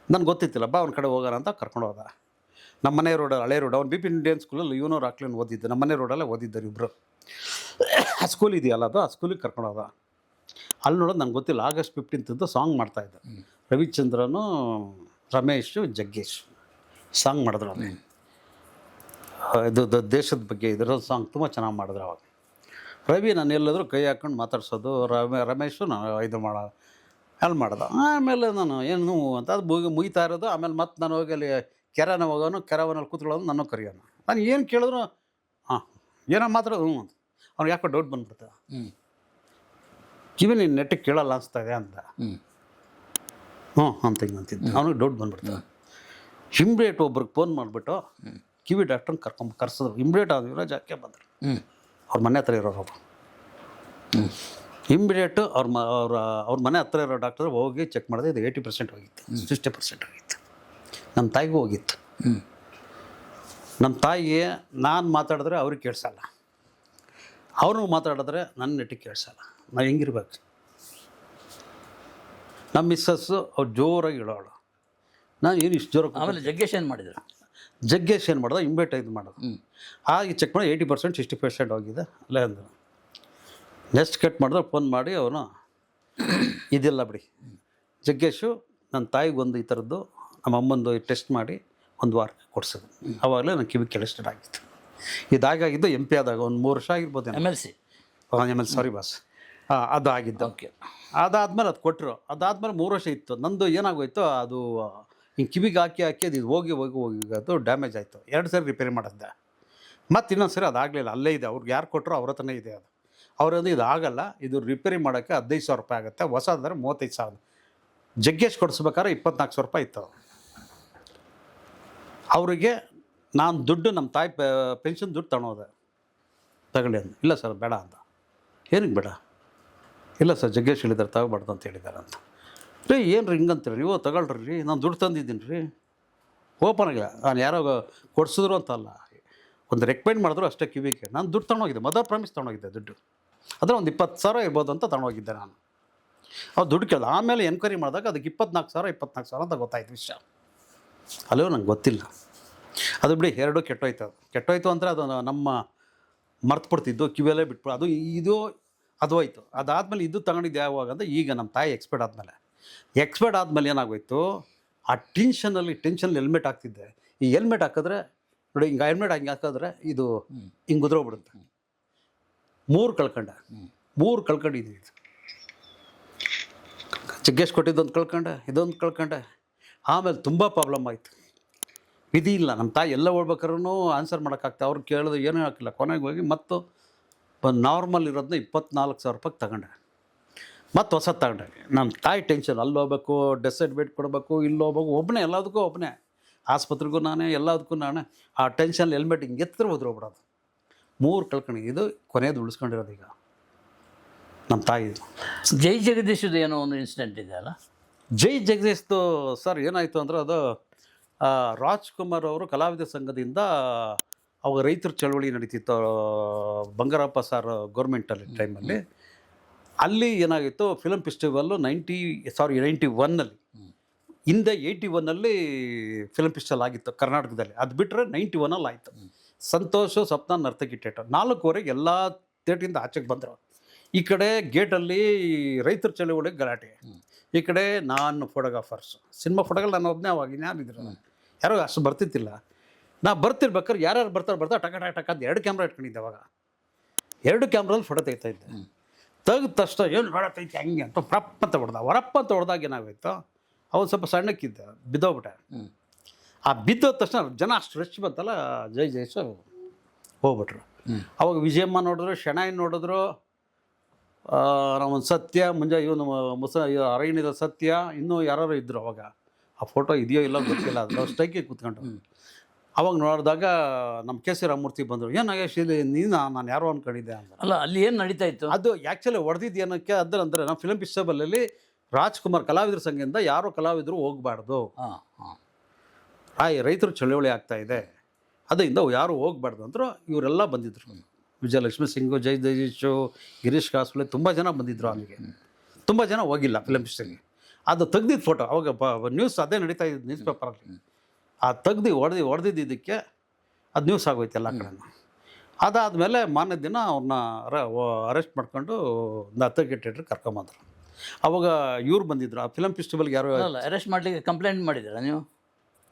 ನನಗೆ ಗೊತ್ತಿತ್ತಿಲ್ಲ. ಬಾ ಅವ್ನ ಕಡೆ ಹೋಗೋಣ ಅಂತ ಕರ್ಕೊಂಡು ಹೋದ. ನಮ್ಮ ಮನೆ ರೋಡ್, ಹಳೆ ರೋಡ್. ಅವ್ನು BP ಇಂಡಿಯನ್ ಸ್ಕೂಲಲ್ಲಿ ಇವನವ್ರು ರಾಕ್ಲಿನ್ ಓದಿದ್ದೆ. ನಮ್ಮ ಮನೆ ರೋಡಲ್ಲೇ ಓದಿದ್ದರು ಇಬ್ಬರು. ಆ ಸ್ಕೂಲ್ ಇದೆಯಲ್ಲ, ಅದು ಆ ಸ್ಕೂಲಿಗೆ ಕರ್ಕೊಂಡು ಹೋದ. ಅಲ್ಲಿ ನೋಡೋದು ನನಗೆ ಗೊತ್ತಿಲ್ಲ. August 15th ಸಾಂಗ್ ಮಾಡ್ತಾಯಿದ್ದೆ. ರವಿಚಂದ್ರನು, ರಮೇಶು, ಜಗ್ಗೇಶ್ ಸಾಂಗ್ ಮಾಡಿದ್ರು. ಅಲ್ಲಿ ಇದು ದೇಶದ ಬಗ್ಗೆ ಇದರ ಸಾಂಗ್ ತುಂಬ ಚೆನ್ನಾಗಿ ಮಾಡಿದ್ರು ಅವಾಗ. ರವಿ ನಾನು ಎಲ್ಲಾದರೂ ಕೈ ಹಾಕ್ಕೊಂಡು ಮಾತಾಡ್ಸೋದು, ರಮೇಶು ನಾನು ಇದು ಅಲ್ಲಿ ಮಾಡ್ದೆ. ಆಮೇಲೆ ನಾನು ಏನು ಅಂತ ಅದು ಮುಗಿತಾ ಇರೋದು. ಆಮೇಲೆ ಮತ್ತೆ ನಾನು ಹೋಗಿ ಅಲ್ಲಿ ಕೆರೆನ ಹೋಗೋನು, ಕೆರೆವನಲ್ಲಿ ಕೂತ್ಕೊಳ್ಳೋದು, ನಾನು ಕರೆಯೋನು. ನಾನು ಏನು ಕೇಳಿದ್ರು ಏನೋ ಮಾತಾಡೋದು ಅಂತ. ಅವ್ನಿಗೆ ಯಾಕೋ ಡೌಟ್ ಬಂದ್ಬಿಡ್ತ. ಕಿವಿ ನೀನು ನೆಟ್ಟಿಗೆ ಕೇಳಲ್ಲ ಅನಿಸ್ತಾ ಇದೆ ಅಂತ. ಅಂತ ಹಿಂಗೆ ಅಂತಿದ್ದೆ. ಅವ್ನಿಗೆ ಡೌಟ್ ಬಂದ್ಬಿಡ್ತ. ಇಮ್ಡಿಯೇಟ್ ಒಬ್ರಿಗೆ ಫೋನ್ ಮಾಡಿಬಿಟ್ಟು ಕಿವಿ ಡಾಕ್ಟ್ರನ್ನ ಕರ್ಸಿದ್ರು. ಇಮ್ಡಿಯೇಟ್ ಆದ ಜಾಕೆ ಬಂದರು. ಅವ್ರ ಮನೆ ಹತ್ರ ಇರೋರು. ಇಮ್ಮಿಡಿಯೇಟು ಅವ್ರ ಮನೆ ಹತ್ರ ಇರೋ ಡಾಕ್ಟರ್ ಹೋಗಿ ಚೆಕ್ ಮಾಡಿದೆ. ಇದು 80% ಹೋಗಿತ್ತು, 60% ಹೋಗಿತ್ತು. ನಮ್ಮ ತಾಯಿಗೂ ಹೋಗಿತ್ತು. ನಮ್ಮ ತಾಯಿಗೆ ನಾನು ಮಾತಾಡಿದ್ರೆ ಅವ್ರಿಗೆ ಕೇಳಿಸಲ್ಲ, ಅವ್ರಿಗೆ ಮಾತಾಡಿದ್ರೆ ನನ್ನ ನೆಟ್ಟಿಗೆ ಕೇಳಿಸಲ್ಲ. ನಾವು ಹೆಂಗಿರ್ಬೇಕು? ನಮ್ಮ ಮಿಸ್ಸಸ್ಸು ಅವ್ರು ಜೋರಾಗಿ ಹೇಳೋಳು. ನಾನು ಏನು ಇಷ್ಟು ಜೋರಾಗಿ. ಆಮೇಲೆ ಜಗ್ಗೇಶ್ ಏನು ಮಾಡಿದ್ರು? ಜಗ್ಗೇಶ್ ಏನು ಮಾಡ್ದೆ, ಇಮ್ಮಿಡಿಯೇಟ್ ಇದು ಮಾಡೋದು. ಆಗಿ ಚೆಕ್ ಮಾಡಿ 80% 60% ಹೋಗಿದೆ ಅಲ್ಲೇ ಅಂದರು. ನೆಕ್ಸ್ಟ್ ಕಟ್ ಮಾಡಿದ್ರೆ ಫೋನ್ ಮಾಡಿ ಅವನು ಇದಿಲ್ಲ ಬಿಡಿ ಜಗ್ಗೇಶು, ನನ್ನ ತಾಯಿಗೊಂದು ಈ ಥರದ್ದು ನಮ್ಮ ಅಮ್ಮಂದು ಟೆಸ್ಟ್ ಮಾಡಿ 1 ವಾರ ಕೊಡ್ಸೋದು. ಆವಾಗಲೇ ನನ್ನ ಕಿವಿ ಕೆಳಸ್ಟೆಡ್ ಆಗಿತ್ತು. ಇದಾಗಿದ್ದು MP ಆದಾಗ ಒಂದು 3 ವರ್ಷ ಆಗಿರ್ಬೋದು. MLC sorry boss. ಅದು ಆಗಿದ್ದು. ಓಕೆ. ಅದಾದಮೇಲೆ ಅದು ಕೊಟ್ಟರು. ಅದಾದಮೇಲೆ 3 ವರ್ಷ ಇತ್ತು. ನಂದು ಏನಾಗೋಯ್ತು, ಅದು ಹಿಂಗೆ ಕಿವಿಗೆ ಹಾಕಿ ಅದು ಹೋಗಿ ಅದು ಡ್ಯಾಮೇಜ್ ಆಯಿತು. 2 ಸರಿ ರಿಪೇರಿ ಮಾಡಿದ್ದೆ. ಮತ್ತು ಇನ್ನೊಂದು ಸರಿ ಅದಾಗಲಿಲ್ಲ. ಅಲ್ಲೇ ಇದೆ. ಅವ್ರಿಗೆ ಯಾರು ಕೊಟ್ಟರು ಅವ್ರ ಹತ್ರನೇ ಇದೆ ಅದು. ಅವರದು ಇದು ಆಗಲ್ಲ, ಇದು ರಿಪೇರಿ ಮಾಡೋಕ್ಕೆ 15,000 ರೂಪಾಯಿ ಆಗುತ್ತೆ. ಹೊಸದಾದ್ರೆ 35,000. ಜಗ್ಗೇಶ್ ಕೊಡಿಸ್ಬೇಕಾದ್ರೆ 24,000 ರೂಪಾಯಿ ಇತ್ತು. ಅವರಿಗೆ ನಾನು ದುಡ್ಡು, ನಮ್ಮ ತಾಯಿ ಪೆನ್ಷನ್ ದುಡ್ಡು ತಗೊಳೋದೆ. ತಗೊಳ್ಳಿ ಅಂದ. ಇಲ್ಲ ಸರ್ ಬೇಡ ಅಂತ. ಏನಕ್ಕೆ ಬೇಡ? ಇಲ್ಲ ಸರ್ ಜಗ್ಗೇಶ್ ಹೇಳಿದ್ದಾರೆ ತಗೋಬಾರ್ದು ಅಂತ ಹೇಳಿದ್ದಾರೆ ಅಂತ. ರೀ ಏನು ರೀ ಹಿಂಗಂತೀರಿ ನೀವು? ತಗೊಳ್ರಿ, ನಾನು ದುಡ್ಡು ತಂದಿದ್ದೀನಿ ರೀ. ಓಪನ್ ಆಗಿಲ್ಲ. ನಾನು ಯಾರೋ ಕೊಡಿಸಿದ್ರು ಅಂತಲ್ಲ, ಒಂದು ರೆಕಮೆಂಡ್ ಮಾಡಿದ್ರು ಅಷ್ಟೇ ಕಿವಿಗೆ. ನಾನು ದುಡ್ಡು ತೊಗೊಂಡೋಗಿದ್ದೆ, ಮದರ್ ಪ್ರಾಮಿಸ್ ತೊಗೊಂಡೋಗಿದ್ದೆ ದುಡ್ಡು. ಅದರ ಒಂದು 20,000 ಇರ್ಬೋದು ಅಂತ ತೊಗೊಂಡೋಗಿದ್ದೆ ನಾನು. ಅವ್ರು ದುಡ್ಡು ಕೇಳಿದೆ. ಆಮೇಲೆ ಎನ್ಕ್ವೈರಿ ಮಾಡಿದಾಗ ಅದಕ್ಕೆ 24,000 ಅಂತ ಗೊತ್ತಾಯ್ತು ವಿಷಯ. ಅಲ್ಲೂ ನಂಗೆ ಗೊತ್ತಿಲ್ಲ. ಅದು ಬಿಡಿ, 2 ಕೆಟ್ಟೋಯ್ತು ಅಂದರೆ ಅದು ನಮ್ಮ ಮರ್ತುಬಿಡ್ತಿದ್ದು, ಕಿವಿಯಲ್ಲೇ ಬಿಟ್ಬಿಡು. ಅದು ಹೋಯ್ತು. ಅದಾದಮೇಲೆ ಇದು ತಗೊಂಡಿದ್ದು ಯಾವಾಗ ಅಂದರೆ ಈಗ ನಮ್ಮ ತಾಯಿ ಎಕ್ಸ್ಪೈರ್ಡ್ ಆದಮೇಲೆ ಏನಾಗೋಯ್ತು, ಆ ಟೆನ್ಷನಲ್ಲಿ ಹೆಲ್ಮೆಟ್ ಹಾಕ್ತಿದ್ದೆ. ಈ ಹೆಲ್ಮೆಟ್ ಹಾಕಿದ್ರೆ ನೋಡಿ, ಹಿಂಗೆ ಹೆಲ್ಮೆಟ್ ಹಂಗೆ ಹಾಕಿದ್ರೆ ಇದು ಹಿಂಗೆ ಉದ್ರೋಗ್ಬಿಡುತ್ತೆ. 3 ಕಳ್ಕೊಂಡಿದ್ದೀವಿ. ಜಗ್ಗೇಶ್ ಕೊಟ್ಟಿದ್ದೊಂದು ಕಳ್ಕೊಂಡೆ, ಇದೊಂದು ಕಳ್ಕೊಂಡೆ. ಆಮೇಲೆ ತುಂಬ ಪ್ರಾಬ್ಲಮ್ ಆಯಿತು. ವಿಧಿ ಇಲ್ಲ. ನಮ್ಮ ತಾಯಿ ಎಲ್ಲ ಓಡ್ಬೇಕಾದ್ರೂ ಆನ್ಸರ್ ಮಾಡೋಕ್ಕಾಗ್ತದೆ. ಅವ್ರು ಕೇಳಿದ್ರು ಏನೂ ಹಾಕಿಲ್ಲ. ಕೊನೆಗೆ ಹೋಗಿ ಮತ್ತು ನಾರ್ಮಲ್ ಇರೋದನ್ನ 24,000 ರೂಪಾಯಿಗೆ ತಗೊಂಡೆ. ಮತ್ತು ಹೊಸ ತಗೊಂಡೆ. ನಮ್ಮ ತಾಯಿ ಟೆನ್ಷನ್, ಅಲ್ಲಿ ಹೋಗ್ಬೇಕು, ಡೆತ್ ಸರ್ಟಿಫಿಕೇಟ್ ಕೊಡಬೇಕು, ಇಲ್ಲಿ ಹೋಗ್ಬೇಕು, ಒಬ್ಬನೇ, ಎಲ್ಲದಕ್ಕೂ ಒಬ್ಬನೇ, ಆಸ್ಪತ್ರೆಗೂ ನಾನೇ, ಎಲ್ಲದಕ್ಕೂ ನಾನೇ. ಆ ಟೆನ್ಷನ್ ಹೆಲ್ಮೆಟ್ ಹಿಂಗೆ ಎತ್ತರ ಹೋದ್ರೋಗ್ಬಿಡೋದು. 3 ಕಳ್ಕೊಂಡು ಇದು ಕೊನೆಯದು ಉಳಿಸ್ಕೊಂಡಿರೋದು ಈಗ ನಮ್ಮ ತಾಯಿ. ಜೈ ಜಗದೀಶದು ಏನೋ ಒಂದು ಇನ್ಸಿಡೆಂಟ್ ಇದೆ ಅಲ್ಲ? ಜೈ ಜಗದೀಶ್ದು ಸರ್ ಏನಾಯಿತು ಅಂದರೆ, ಅದು ರಾಜ್ಕುಮಾರ್ ಅವರು ಕಲಾವಿದ ಸಂಘದಿಂದ ಅವಾಗ ರೈತರ ಚಳವಳಿ ನಡೀತಿತ್ತು ಬಂಗಾರಪ್ಪ ಸರ್ ಗೌರ್ಮೆಂಟಲ್ಲಿ ಟೈಮಲ್ಲಿ. ಅಲ್ಲಿ ಏನಾಗಿತ್ತು, ಫಿಲಮ್ ಫೆಸ್ಟಿವಲ್ಲು 91ನಲ್ಲಿ ಹಿಂದೆ 81ಲ್ಲಿ ಫಿಲ್ಮ್ ಫೆಸ್ಟಿವಲ್ ಆಗಿತ್ತು ಕರ್ನಾಟಕದಲ್ಲಿ. ಅದು ಬಿಟ್ಟರೆ 91ಲ್ಲಿ ಆಯಿತು. ಸಂತೋಷ್, ಸ್ವಪ್ನ, ನರ್ತಕಿ ಥಿಯೇಟರ್ 4ವರೆಗೆ ಎಲ್ಲ ಥಿಯೇಟ್ರಿಂದ ಆಚೆಗೆ ಬಂದರು. ಈ ಕಡೆ ಗೇಟಲ್ಲಿ ರೈತರ ಚಳವಳಿಗೆ ಗಲಾಟೆ, ಈ ಕಡೆ ನಾನು ಫೋಟೋಗ್ರಾಫರ್ಸ್, ಸಿನಿಮಾ ಫೋಟೋಗಳು ನಾನು ಒಬ್ಬನೇ ಅವಾಗ ಯಾರಿದ್ರು, ಯಾರೋ ಅಷ್ಟು ಬರ್ತಿತ್ತಿಲ್ಲ. ನಾ ಬರ್ತಿರ್ಬೇಕಾದ್ರೆ ಯಾರ್ಯಾರು ಬರ್ತಾರೆ ಟಕ ಟಕ ಟಕ ಅಂತ 2 ಕ್ಯಾಮ್ರಾ ಇಟ್ಕೊಂಡಿದ್ದೆ. ಅವಾಗ 2 ಕ್ಯಾಮ್ರಲ್ಲಿ ಫೋಟೋ ತೆಗಿತಾಯಿದ್ದೆ. ತೆಗೆದ ತಕ್ಷಣ ಏನು ಹೊಡತೈತಿ ಹಂಗೆ ಅಂತ ಹೊರಪ್ಪ ಅಂತ ಹೊಡೆದಾಗ ಏನಾಗೋಯ್ತು, ಅವನು ಸ್ವಲ್ಪ ಸಣ್ಣಕ್ಕಿದ್ದ, ಬಿದ್ದೋಗ್ಬಿಟ್ಟೆ. ಆ ಬಿದ್ದೋದ ತಕ್ಷಣ ಜನ ಅಷ್ಟು ರಶ್ ಬಂತಲ್ಲ, ಜೈ ಜಯೇಶ್ ಹೋಗ್ಬಿಟ್ರು. ಅವಾಗ ವಿಜಯಮ್ಮ ನೋಡಿದ್ರು, ಶೆಣಾಯಿ ನೋಡಿದ್ರು, ನಾವೊಂದು ಸತ್ಯ ಮುಂಜಾ ಇವನು ಅರಣ್ಯದ ಸತ್ಯ, ಇನ್ನೂ ಯಾರು ಇದ್ದರು. ಅವಾಗ ಆ ಫೋಟೋ ಇದೆಯೋ ಇಲ್ಲ ಗೊತ್ತಿಲ್ಲ, ಅದು ಸ್ಟ್ರೈಕಿಗೆ ಕೂತ್ಕೊಂಡು. ಅವಾಗ ನೋಡಿದಾಗ ನಮ್ಮ ಕೆ ಸಿ ರಾಮಮೂರ್ತಿ ಬಂದರು. ಏನು ನಾಗೇಶ್ ಇಲ್ಲಿ ನಾನು ಯಾರೋ ಅಂದ್ಕೊಂಡಿದ್ದೆ ಅಂತ. ಅಲ್ಲ, ಅಲ್ಲಿ ಏನು ನಡೀತಾ ಇತ್ತು? ಅದು ಆ್ಯಕ್ಚುಲಿ ಹೊಡೆದಿದ್ದು ಏನಕ್ಕೆ ಅಂದರೆ ನಮ್ಮ ಫಿಲ್ಮ್ ಫೆಸ್ಟಿವಲಲ್ಲಿ ರಾಜ್ಕುಮಾರ್ ಕಲಾವಿದರ ಸಂಘದಿಂದ ಯಾರೋ ಕಲಾವಿದರು ಹೋಗಬಾರ್ದು, ರೈತರು ಚಳವಳಿ ಆಗ್ತಾಯಿದೆ, ಅದರಿಂದ ಯಾರು ಹೋಗಬಾರ್ದು ಅಂದರು. ಇವರೆಲ್ಲ ಬಂದಿದ್ದರು. ವಿಜಯಲಕ್ಷ್ಮಿ ಸಿಂಗು, ಜೈ ಜಯೇಶು, ಗಿರೀಶ್ ಕಾಸ್ಬಳೆ, ತುಂಬ ಜನ ಬಂದಿದ್ದರು. ಅಲ್ಲಿಗೆ ತುಂಬ ಜನ ಹೋಗಿಲ್ಲ ಫಿಲ್ಮ್ ಫೆಸ್ಟಿವಲ್ಗೆ. ಅದು ತೆಗ್ದಿದ್ದು ಫೋಟೋ ಅವಾಗ ನ್ಯೂಸ್ ಅದೇ ನಡೀತಾ ಇದ್ದು ನ್ಯೂಸ್ ಪೇಪರಲ್ಲಿ. ಆ ತೆಗ್ದು ಹೊಡೆದಿದ್ದಕ್ಕೆ ಅದು ನ್ಯೂಸ್ ಆಗೋಯ್ತು ಎಲ್ಲ ಕಡೆ. ಅದಾದಮೇಲೆ ಮಾರನೇ ದಿನ ಅವ್ರನ್ನ ಅರೆಸ್ಟ್ ಮಾಡ್ಕೊಂಡು ನರ್ತಕಿ ಥಿಯೇಟ್ರಿಗೆ ಕರ್ಕೊಂಬಂದರು. ಅವಾಗ ಇವ್ರು ಬಂದಿದ್ರು ಆ ಫಿಲಮ್ ಫೆಸ್ಟಿವಲ್ಗೆ. ಯಾರು ಅರೆಸ್ಟ್ ಮಾಡಲಿಕ್ಕೆ ಕಂಪ್ಲೇಂಟ್ ಮಾಡಿದ್ದೀರಾ ನೀವು?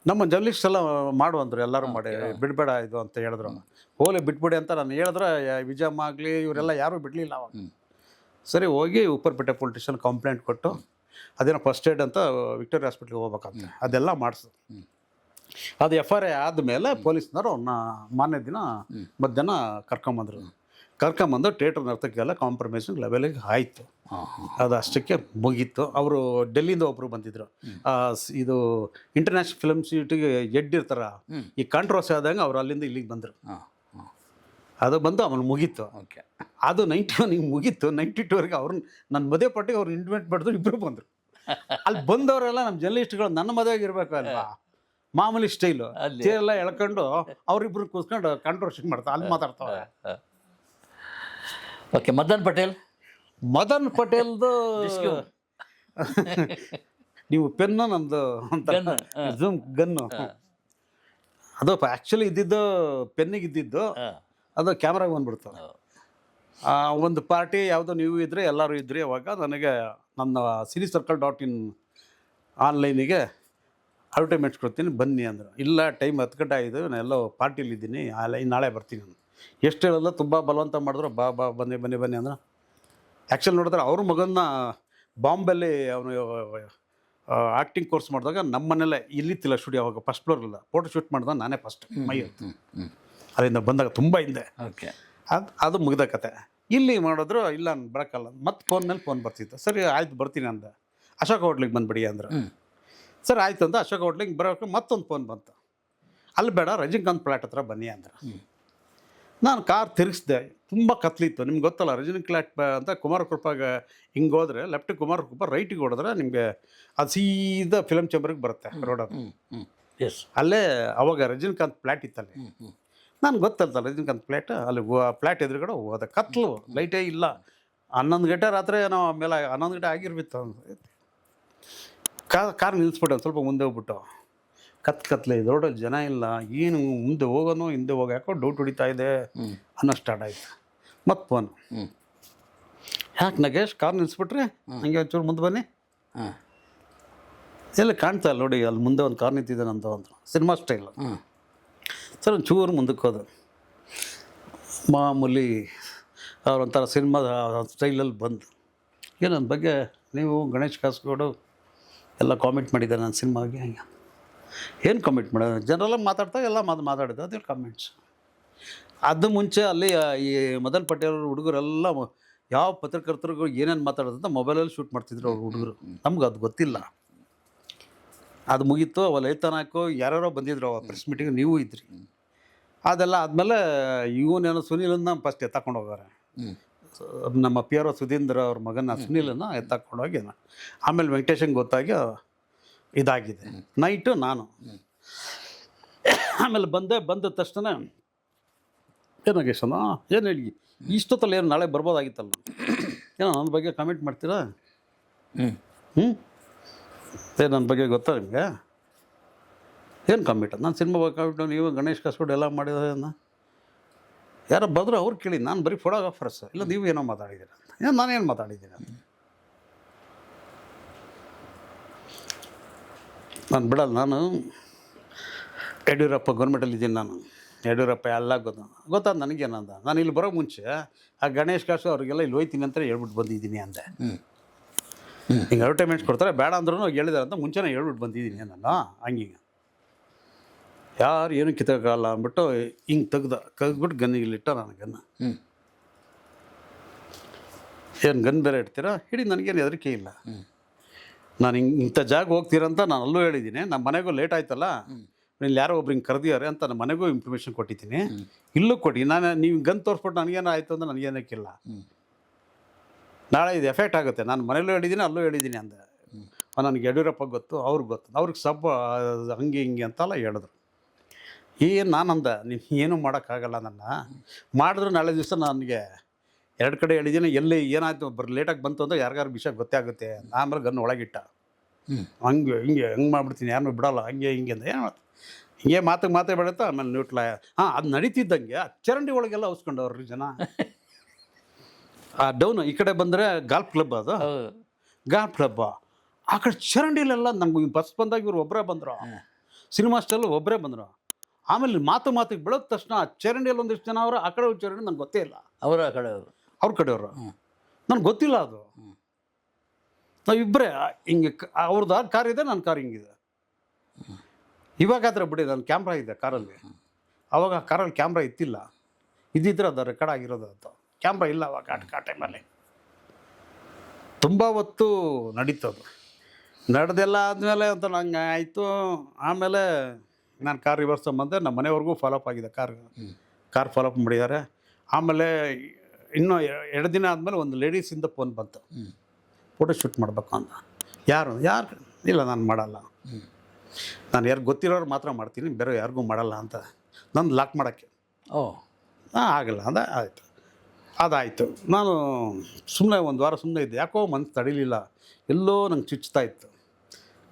ನಮ್ಮ ಜರ್ನಲಿಸ್ಟ್ ಎಲ್ಲ ಮಾಡು ಅಂದರು, ಎಲ್ಲರೂ ಮಾಡಿ ಬಿಡಬೇಡ ಇದು ಅಂತ ಹೇಳಿದ್ರು. ಹೋಗ್ಲಿ ಬಿಟ್ಬಿಡಿ ಅಂತ ನಾನು ಹೇಳಿದ್ರೆ ವಿಜಯಮ್ಮ ಆಗಲಿ ಇವರೆಲ್ಲ ಯಾರೂ ಬಿಡಲಿಲ್ಲ ಅವಾಗ. ಸರಿ, ಹೋಗಿ ಉಪ್ಪರ್ಪೇಟೆ ಪೊಲೀಸ್ ಸ್ಟೇಷನ್ ಕಂಪ್ಲೇಂಟ್ ಕೊಟ್ಟು ಅದೇನೋ ಫಸ್ಟ್ ಏಡ್ ಅಂತ ವಿಕ್ಟೋರಿಯಾ ಹಾಸ್ಪಿಟ್ಲಿಗೆ ಹೋಗ್ಬೇಕಂತ ಅದೆಲ್ಲ ಮಾಡಿಸು. ಅದು FIR ಆದಮೇಲೆ ಪೊಲೀಸ್ನವರು ಅವ್ರನ್ನ ಮಾರನೇ ದಿನ ಮಧ್ಯಾಹ್ನ ಕರ್ಕೊಂಬಂದು ಥಿಯೇಟ್ರ್ ನರ್ತಕಿಗೆಲ್ಲ ಕಾಂಪ್ರಮೈಸಿಂಗ್ ಲೆವೆಲಿಗೆ ಆಯಿತು. ಅದು ಅಷ್ಟಕ್ಕೆ ಮುಗೀತು. ಅವರು ಡೆಲ್ಲಿಯಿಂದ ಒಬ್ಬರು ಬಂದಿದ್ದರು. ಇದು ಇಂಟರ್ನ್ಯಾಷನಲ್ ಫಿಲ್ಮ್ ಸಿಟಿಗೆ ಇರ್ತಾರ, ಈ ಕಾಂಟ್ರವರ್ಸಿ ಆದಂಗೆ ಅವ್ರು ಅಲ್ಲಿಂದ ಇಲ್ಲಿಗೆ ಬಂದರು. ಅದು ಬಂದು ಆಮೇಲೆ ಮುಗೀತು. ಓಕೆ, ಅದು 91 ಮುಗೀತು. 92ವರೆಗೆ ಅವ್ರನ್ನ ನನ್ನ ಮದುವೆ ಪಟ್ಟಿಗೆ ಅವ್ರು ಇನ್ವೈಟ್ ಮಾಡಿದ್ರು, ಇಬ್ಬರು ಬಂದರು. ಅಲ್ಲಿ ಬಂದವರೆಲ್ಲ ನಮ್ಮ ಜರ್ನಲಿಸ್ಟ್ಗಳು ನನ್ನ ಮದುವೆಗೆ ಇರಬೇಕು ಅಲ್ವಾ, ಮಾಮೂಲಿ ಸ್ಟೈಲು ಎಲ್ಲ ಎಳ್ಕೊಂಡು ಅವರಿಬ್ರು ಕೂತ್ಕೊಂಡು ಕಾಂಟ್ರವರ್ಸಿ ಮಾಡ್ತಾರೆ, ಅಲ್ಲಿ ಮಾತಾಡ್ತಾವೆ. ಓಕೆ, ಮದನ್ ಪಟೇಲ್ದು ನೀವು ಪೆನ್ನು ನಮ್ಮದು ಅಂತ ಝೂಮ್ ಗನ್ನು. ಅದು ಆ್ಯಕ್ಚುಲಿ ಇದ್ದಿದ್ದು ಪೆನ್ನಿಗೆ ಇದ್ದಿದ್ದು, ಅದು ಕ್ಯಾಮ್ರಾಗೆ ಬಂದ್ಬಿಡ್ತು. ಒಂದು ಪಾರ್ಟಿ ಯಾವುದೋ ನೀವು ಇದ್ದರೆ ಎಲ್ಲರೂ ಇದ್ರಿ. ಅವಾಗ ನನಗೆ ನನ್ನ cinesircle.in ಆನ್ಲೈನಿಗೆ ಅಡ್ವರ್ಟೈಸ್ಮೆಂಟ್ಸ್ ಕೊಡ್ತೀನಿ ಬನ್ನಿ ಅಂದರು. ಇಲ್ಲ, ಟೈಮ್ 10 ಗಂಟೆ ಆಗಿದೆ, ನಾನು ಎಲ್ಲೋ ಪಾರ್ಟಿಲಿದ್ದೀನಿ, ನಾಳೆ ಬರ್ತೀನಿ ನಾನು. ಎಷ್ಟು ಹೇಳೋಲ್ಲ, ತುಂಬ ಬಲವಂತ ಮಾಡಿದ್ರು. ಬಾ ಬನ್ನಿ ಅಂದ್ರೆ. ಆ್ಯಕ್ಚುಲಿ ನೋಡಿದ್ರೆ ಅವ್ರ ಮಗನ್ನ ಬಾಂಬೆಲ್ಲಿ ಅವನು ಆ್ಯಕ್ಟಿಂಗ್ ಕೋರ್ಸ್ ಮಾಡಿದಾಗ ನಮ್ಮ ಮನೇಲೆ ಇಲ್ಲಿತ್ತಿಲ್ಲ ಸ್ಟುಡಿಯೋ. ಅವಾಗ ಫಸ್ಟ್ ಫ್ಲೋರ್ ಇಲ್ಲ, ಫೋಟೋ ಶೂಟ್ ಮಾಡಿದಾಗ ನಾನೇ ಫಸ್ಟ್ ಮೈ ಅಲ್ಲಿಂದ ಬಂದಾಗ ತುಂಬ ಹಿಂದೆ. ಓಕೆ, ಅದು ಮುಗಿದ ಕತೆ. ಇಲ್ಲಿ ಮಾಡಿದ್ರು, ಇಲ್ಲ ನಾನು ಬರೋಕ್ಕಲ್ಲ. ಮತ್ತು ಫೋನ್ ಮೇಲೆ ಫೋನ್ ಬರ್ತಿತ್ತು. ಸರಿ ಆಯ್ತು ಬರ್ತೀನಿ ಅಂದೆ. ಅಶೋಕ್ ಹೋಟ್ಲಿಗೆ ಬಂದುಬಿಡಿ ಅಂದ್ರೆ. ಸರಿ ಆಯ್ತು ಅಂತ ಅಶೋಕ್ ಹೋಟ್ಲಿಗೆ ಬರೋಕ್ಕೆ ಮತ್ತೊಂದು ಫೋನ್ ಬಂತು. ಅಲ್ಲಿ ಬೇಡ, ರಜನಿಕಾಂತ್ ಫ್ಲ್ಯಾಟ್ ಹತ್ರ ಬನ್ನಿ ಅಂದ್ರೆ. ನಾನು ಕಾರ್ ತಿರುಗಿಸ್ದೆ. ತುಂಬ ಕತ್ಲಿತ್ತು. ನಿಮ್ಗೆ ಗೊತ್ತಲ್ಲ, ರಜನಿಕಾಂತ್ ಫ್ಲ್ಯಾಟ್ ಅಂತ ಕುಮಾರಕೃಪಾಗೆ ಹಿಂಗೆ ಹೋದರೆ ಲೆಫ್ಟ್, ಕುಮಾರಕೃಪಾ ರೈಟಿಗೆ ಹೊಡೆದ್ರೆ ನಿಮಗೆ ಅದು ಸೀದಾ ಫಿಲಮ್ ಚೇಂಬರ್ಗೆ ಬರುತ್ತೆ ರೋಡದು. ಅಲ್ಲೇ ಅವಾಗ ರಜನಿಕಾಂತ್ ಫ್ಲ್ಯಾಟ್ ಇತ್ತಲ್ಲಿ. ನಾನು ಗೊತ್ತಲ್ಲ ರಜನಿಕಾಂತ್ ಫ್ಲ್ಯಾಟ್. ಅಲ್ಲಿ ಫ್ಲ್ಯಾಟ್ ಎದುರುಗಡೆ ಹೋದ. ಕತ್ಲು, ಲೈಟೇ ಇಲ್ಲ. 11 ಗಂಟೆ ರಾತ್ರಿ ನಾವು ಮೇಲೆ 11 ಗಂಟೆ ಆಗಿರ್ಬಿತ್ತು. ಕಾರ್ ನಿಲ್ಲಿಸ್ಬಿಟ್ಟೆ. ಒಂದು ಸ್ವಲ್ಪ ಮುಂದೆ ಹೋಗ್ಬಿಟ್ಟು ಕತ್ಲೆ ಇದು, ರೋಡಲ್ಲಿ ಜನ ಇಲ್ಲ, ಏನು ಮುಂದೆ ಹೋಗೋನು ಹಿಂದೆ ಹೋಗೋ, ಯಾಕೋ ಡೌಟ್ ಹೊಡಿತಾ ಇದೆ ಅನ್ನೋ ಸ್ಟಾರ್ಟ್ ಆಯಿತು. ಮತ್ತು ಫೋನು, ಯಾಕೆ ನಗೇಶ್ ಕಾರ್ ನಿಲ್ಲಿಸ್ಬಿಟ್ರೆ ಹಂಗೆ ಒಂಚೂರು ಮುಂದೆ ಬನ್ನಿ, ಎಲ್ಲಿ ಕಾಣ್ತಾ ಇಲ್ಲ ನೋಡಿ, ಅಲ್ಲಿ ಮುಂದೆ ಒಂದು ಕಾರ್ ನಿಂತಿದ್ದಾನೆ ಅಂತ ಅಂದರು. Cinema style. ಸರ್ ಒಂಚೂರು ಮುಂದಕ್ಕೆ ಹೋದ. ಮಾಮೂಲಿ ಅವ್ರೊಂಥರ ಸಿನಿಮಾ ಸ್ಟೈಲಲ್ಲಿ ಬಂದು, ಏನು ನನ್ನ ಬಗ್ಗೆ ನೀವು ಗಣೇಶ್ ಕಾಸರಗೋಡು ಎಲ್ಲ ಕಾಮೆಂಟ್ ಮಾಡಿದ್ದಾರೆ ನನ್ನ ಸಿನಿಮಾಗೆ. ಹಂಗೆ ಏನು ಕಾಮೆಂಟ್ ಮಾಡೋದು, ಜನರೆಲ್ಲ ಮಾತಾಡ್ತಾ ಎಲ್ಲ ಮಾತಾಡಿದ್ದು ಅದೇ ಕಾಮೆಂಟ್ಸ್. ಅದು ಮುಂಚೆ ಅಲ್ಲಿ ಈ ಮದನ್ ಪಟೇಲ್ ಹುಡುಗರೆಲ್ಲ ಯಾವ ಪತ್ರಕರ್ತರಿಗೂ ಏನೇನು ಮಾತಾಡೋದಂತ ಮೊಬೈಲಲ್ಲಿ ಶೂಟ್ ಮಾಡ್ತಿದ್ರು ಅವ್ರು ಹುಡುಗರು. ನಮ್ಗೆ ಅದು ಗೊತ್ತಿಲ್ಲ. ಅದು ಮುಗೀತು. ಅವ ಲೈತನಾಕು ಯಾರ್ಯಾರೋ ಬಂದಿದ್ರು ಅವ ಪ್ರೆಸ್ ಮೀಟಿಂಗ್, ನೀವು ಇದ್ರಿ. ಅದೆಲ್ಲ ಆದಮೇಲೆ ಇವನೇನೋ ಸುನೀಲನ್ನ ಫಸ್ಟ್ ಎತ್ತಾಕೊಂಡು ಹೋಗಾರೆ. ನಮ್ಮ PRO ಸುಧೀಂದ್ರ ಅವ್ರ ಮಗನ ಸುನೀಲನ್ನು ಎತ್ತಾಕೊಂಡು ಹೋಗಿ, ಆಮೇಲೆ ವೆಂಕಟೇಶಂಗೆ ಗೊತ್ತಾಗಿ ಇದಾಗಿದೆ. ನೈಟು ನಾನು ಆಮೇಲೆ ಬಂದ ತಕ್ಷಣ ಏನಾಗೇಶನ ಏನು ಹೇಳಿ ಇಷ್ಟೊತ್ತಲ್ಲ, ಏನು ನಾಳೆ ಬರ್ಬೋದಾಗಿತ್ತಲ್ಲ, ಏನೋ ನನ್ನ ಬಗ್ಗೆ ಕಾಮೆಂಟ್ ಮಾಡ್ತೀರಾ? ನನ್ನ ಬಗ್ಗೆ ಗೊತ್ತಾ ನಿಮಗೆ? ಏನು ಕಮ್ಮಿಟ? ನಾನು ಸಿನಿಮಾ ಬೇಕಾಗ್ಬಿಟ್ಟು ನೀವು ಗಣೇಶ್ ಕಾಸ್ಕೋಡ್ ಎಲ್ಲ ಮಾಡಿದ್ರೆ ಯಾರೋ ಬಂದರು ಅವ್ರು ಕೇಳಿ, ನಾನು ಬರೀ ಫೋಟೋಗ್ರಾಫರ್ಸ್, ಇಲ್ಲ ನೀವು ಏನೋ ಮಾತಾಡಿದ್ದೀರ ಅಂತ. ನಾನೇನು ಮಾತಾಡಿದ್ದೀನಿ ಅಂತ ನಾನು ಬಿಡಲ್ಲ. ನಾನು ಯಡಿಯೂರಪ್ಪ ಗೌರ್ಮೆಂಟಲ್ಲಿ ಇದ್ದೀನಿ. ನಾನು ಯಡಿಯೂರಪ್ಪ ಎಲ್ಲ ಗೊತ್ತಾದ ನನಗೇನಂದ. ನಾನು ಇಲ್ಲಿ ಬರೋ ಮುಂಚೆ ಆ ಗಣೇಶ್ ಕಾಸು ಅವ್ರಿಗೆಲ್ಲ ಇಲ್ಲಿ ಹೋಯ್ತೀನಿ ಅಂತ ಹೇಳ್ಬಿಟ್ಟು ಬಂದಿದ್ದೀನಿ ಅಂದೆ. ಹಿಂಗೆ ಅಡ್ವರ್ಟೈಸ್ಮೆಂಟ್ಸ್ ಕೊಡ್ತಾರೆ, ಬೇಡ ಅಂದ್ರೂ ಹೇಳಿದಾರೆ ಅಂತ ಮುಂಚೆನೇ ಹೇಳ್ಬಿಟ್ಟು ಬಂದಿದ್ದೀನಿ ನಾನು. ಹಂಗಿಂಗೆ ಯಾರು ಏನು ಕಿತ್ತೋಕ್ಕಲ್ಲ ಅಂದ್ಬಿಟ್ಟು ಹಿಂಗೆ ತೆಗ್ದ್ಬಿಟ್ಟು ಗನ್ನಿಗಿಲ್ಲಿಟ್ಟ ನಾನು ಗನ್ನು. ಏನು ಗನ್ ಬೇರೆ ಇಡ್ತೀರಾ ಹಿಡಿ, ನನಗೇನು ಹೆದರಿಕೆ ಇಲ್ಲ. ನಾನು ಇಂಥ ಜಾಗ ಹೋಗ್ತೀರಂತ ನಾನು ಅಲ್ಲೂ ಹೇಳಿದ್ದೀನಿ. ನಮ್ಮ ಮನೆಗೂ ಲೇಟ್ ಆಯ್ತಲ್ಲ, ಇಲ್ಲಿ ಯಾರೋ ಒಬ್ರು ಹಿಂಗೆ ಕರೆದಿದ್ದಾರೆ ಅಂತ ನಮ್ಮ ಮನೆಗೂ ಇನ್ಫಾರ್ಮೇಷನ್ ಕೊಟ್ಟಿದ್ದೀನಿ, ಇಲ್ಲೂ ಕೊಟ್ಟು. ನೀವು ಗನ್ ತೋರಿಸ್ಬಿಟ್ಟು ನನಗೇನೋ ಆಯಿತು ಅಂದ್ರೆ ನನಗೇನಕ್ಕಿಲ್ಲ. ನಾಳೆ ಇದು ಎಫೆಕ್ಟ್ ಆಗುತ್ತೆ. ನಾನು ಮನೇಲೂ ಹೇಳಿದ್ದೀನಿ, ಅಲ್ಲೂ ಹೇಳಿದ್ದೀನಿ ಅಂದೆ. ನನಗೆ ಯಡಿಯೂರಪ್ಪ ಗೊತ್ತು, ಅವ್ರಿಗೆ ಗೊತ್ತು, ಅವ್ರಿಗೆ ಹಂಗೆ ಹಿಂಗೆ ಅಂತೆಲ್ಲ ಹೇಳಿದ್ರು. ಏನು ನಾನಂದ, ನೀವು ಏನೂ ಮಾಡೋಕ್ಕಾಗಲ್ಲ, ನನ್ನ ಮಾಡಿದ್ರು ನಾಳೆ ದಿವಸ ನನಗೆ 2 ಕಡೆ ಹೇಳಿದ್ದೀನಿ, ಎಲ್ಲಿ ಏನಾಯಿತು ಲೇಟಾಗಿ ಬಂತು ಅಂದರೆ ಯಾರಿಗಾರು ವಿಷಯ ಗೊತ್ತೇ ಆಗುತ್ತೆ. ಆಮೇಲೆ ಗನ್ ಒಳಗಿಟ್ಟ, ಹಂಗೆ ಹೆಂಗೆ ಮಾಡ್ಬಿಡ್ತೀನಿ, ಯಾರನ್ನೂ ಬಿಡೋಲ್ಲ, ಹಂಗೆ ಹಿಂಗೆ ಅಂತ ಏನು ಹಿಂಗೆ ಮಾತೇ ಬೆಳೀತಾ. ಆಮೇಲೆ ನ್ಯೂಟ್ಲ ಅದು ನಡೀತಿದ್ದಂಗೆ ಆ ಚರಂಡಿ ಒಳಗೆಲ್ಲ ಔಸ್ಕೊಂಡವ್ರಿ ಜನ. ಆ ಡೌನು ಈ ಕಡೆ ಬಂದರೆ ಗಾಲ್ಫ್ ಕ್ಲಬ್, ಅದು ಗಾಲ್ಫ್ ಕ್ಲಬ್. ಆ ಕಡೆ ಚರಂಡಿಲೆಲ್ಲ ನಮ್ಗೆ ಬಸ್ ಬಂದಾಗ ಇವ್ರು ಒಬ್ಬರೇ ಬಂದರು, ಸಿನಿಮಾ ಸ್ಟೈಲ್ ಒಬ್ಬರೇ ಬಂದರು. ಆಮೇಲೆ ಮಾತಿಗೆ ಬೆಳೆದ ತಕ್ಷಣ ಆ ಚರಂಡಿಯಲ್ಲಿ ಒಂದಿಷ್ಟು ಜನ ಅವರು, ಆ ಕಡೆ ಚರಂಡಿ ನನಗೆ ಗೊತ್ತೇ ಇಲ್ಲ, ಅವ್ರ ಕಡೆಯವರು ನನಗೆ ಗೊತ್ತಿಲ್ಲ. ಅದು ನಾವಿಬ್ಬರೇ ಹಿಂಗೆ, ಅವ್ರದ್ದು ಕಾರ್ ಇದೆ, ನನ್ನ ಕಾರ್ ಹಿಂಗಿದೆ. ಇವಾಗಾದ್ರೆ ಬಿಡಿ, ನನ್ನ ಕ್ಯಾಮ್ರಾ ಇದೆ ಕಾರಲ್ಲಿ. ಅವಾಗ ಕಾರಲ್ಲಿ ಕ್ಯಾಮ್ರಾ ಇತ್ತಿಲ್ಲ, ಇದ್ದಿದ್ರೆ ಅದು ರೆಕಾರ್ಡ್ ಆಗಿರೋದು. ಅದು ಕ್ಯಾಮ್ರಾ ಇಲ್ಲ ಅವಾಗ ಆ ಟೈಮಲ್ಲಿ. ತುಂಬ ಹೊತ್ತು ನಡೀತದು. ನಡೆದೆಲ್ಲ ಆದಮೇಲೆ ಅಂತ ನಂಗೆ ಆಯಿತು. ಆಮೇಲೆ ನಾನು ಕಾರ್ ರಿವರ್ಸ್ ಬಂದೆ, ನಮ್ಮ ಮನೆಯವ್ರಿಗೂ ಫಾಲೋಅಪ್ ಆಗಿದೆ, ಕಾರ್ ಫಾಲೋಅಪ್ ಮಾಡಿದ್ದಾರೆ. ಆಮೇಲೆ ಇನ್ನೂ 2 ದಿನ ಆದಮೇಲೆ ಒಂದು ಲೇಡೀಸಿಂದ ಫೋನ್ ಬಂತು, ಫೋಟೋ ಶೂಟ್ ಮಾಡಬೇಕು ಅಂತ. ಯಾರು ಇಲ್ಲ, ನಾನು ಮಾಡಲ್ಲ, ನಾನು ಯಾರು ಗೊತ್ತಿರೋರು ಮಾತ್ರ ಮಾಡ್ತೀನಿ, ಬೇರೆ ಯಾರಿಗೂ ಮಾಡಲ್ಲ ಅಂತ. ನಂದು ಲಾಕ್ ಮಾಡೋಕ್ಕೆ ಆಗಲ್ಲ ಅಂದ. ಅದಾಯಿತು. ನಾನು ಸುಮ್ಮನೆ 1 ವಾರ ಸುಮ್ಮನೆ ಇದ್ದೆ. ಯಾಕೋ ಮನಸ್ಸು ತಡೀಲಿಲ್ಲ, ಎಲ್ಲೋ ನಂಗೆ ಚುಚ್ತಾ ಇತ್ತು.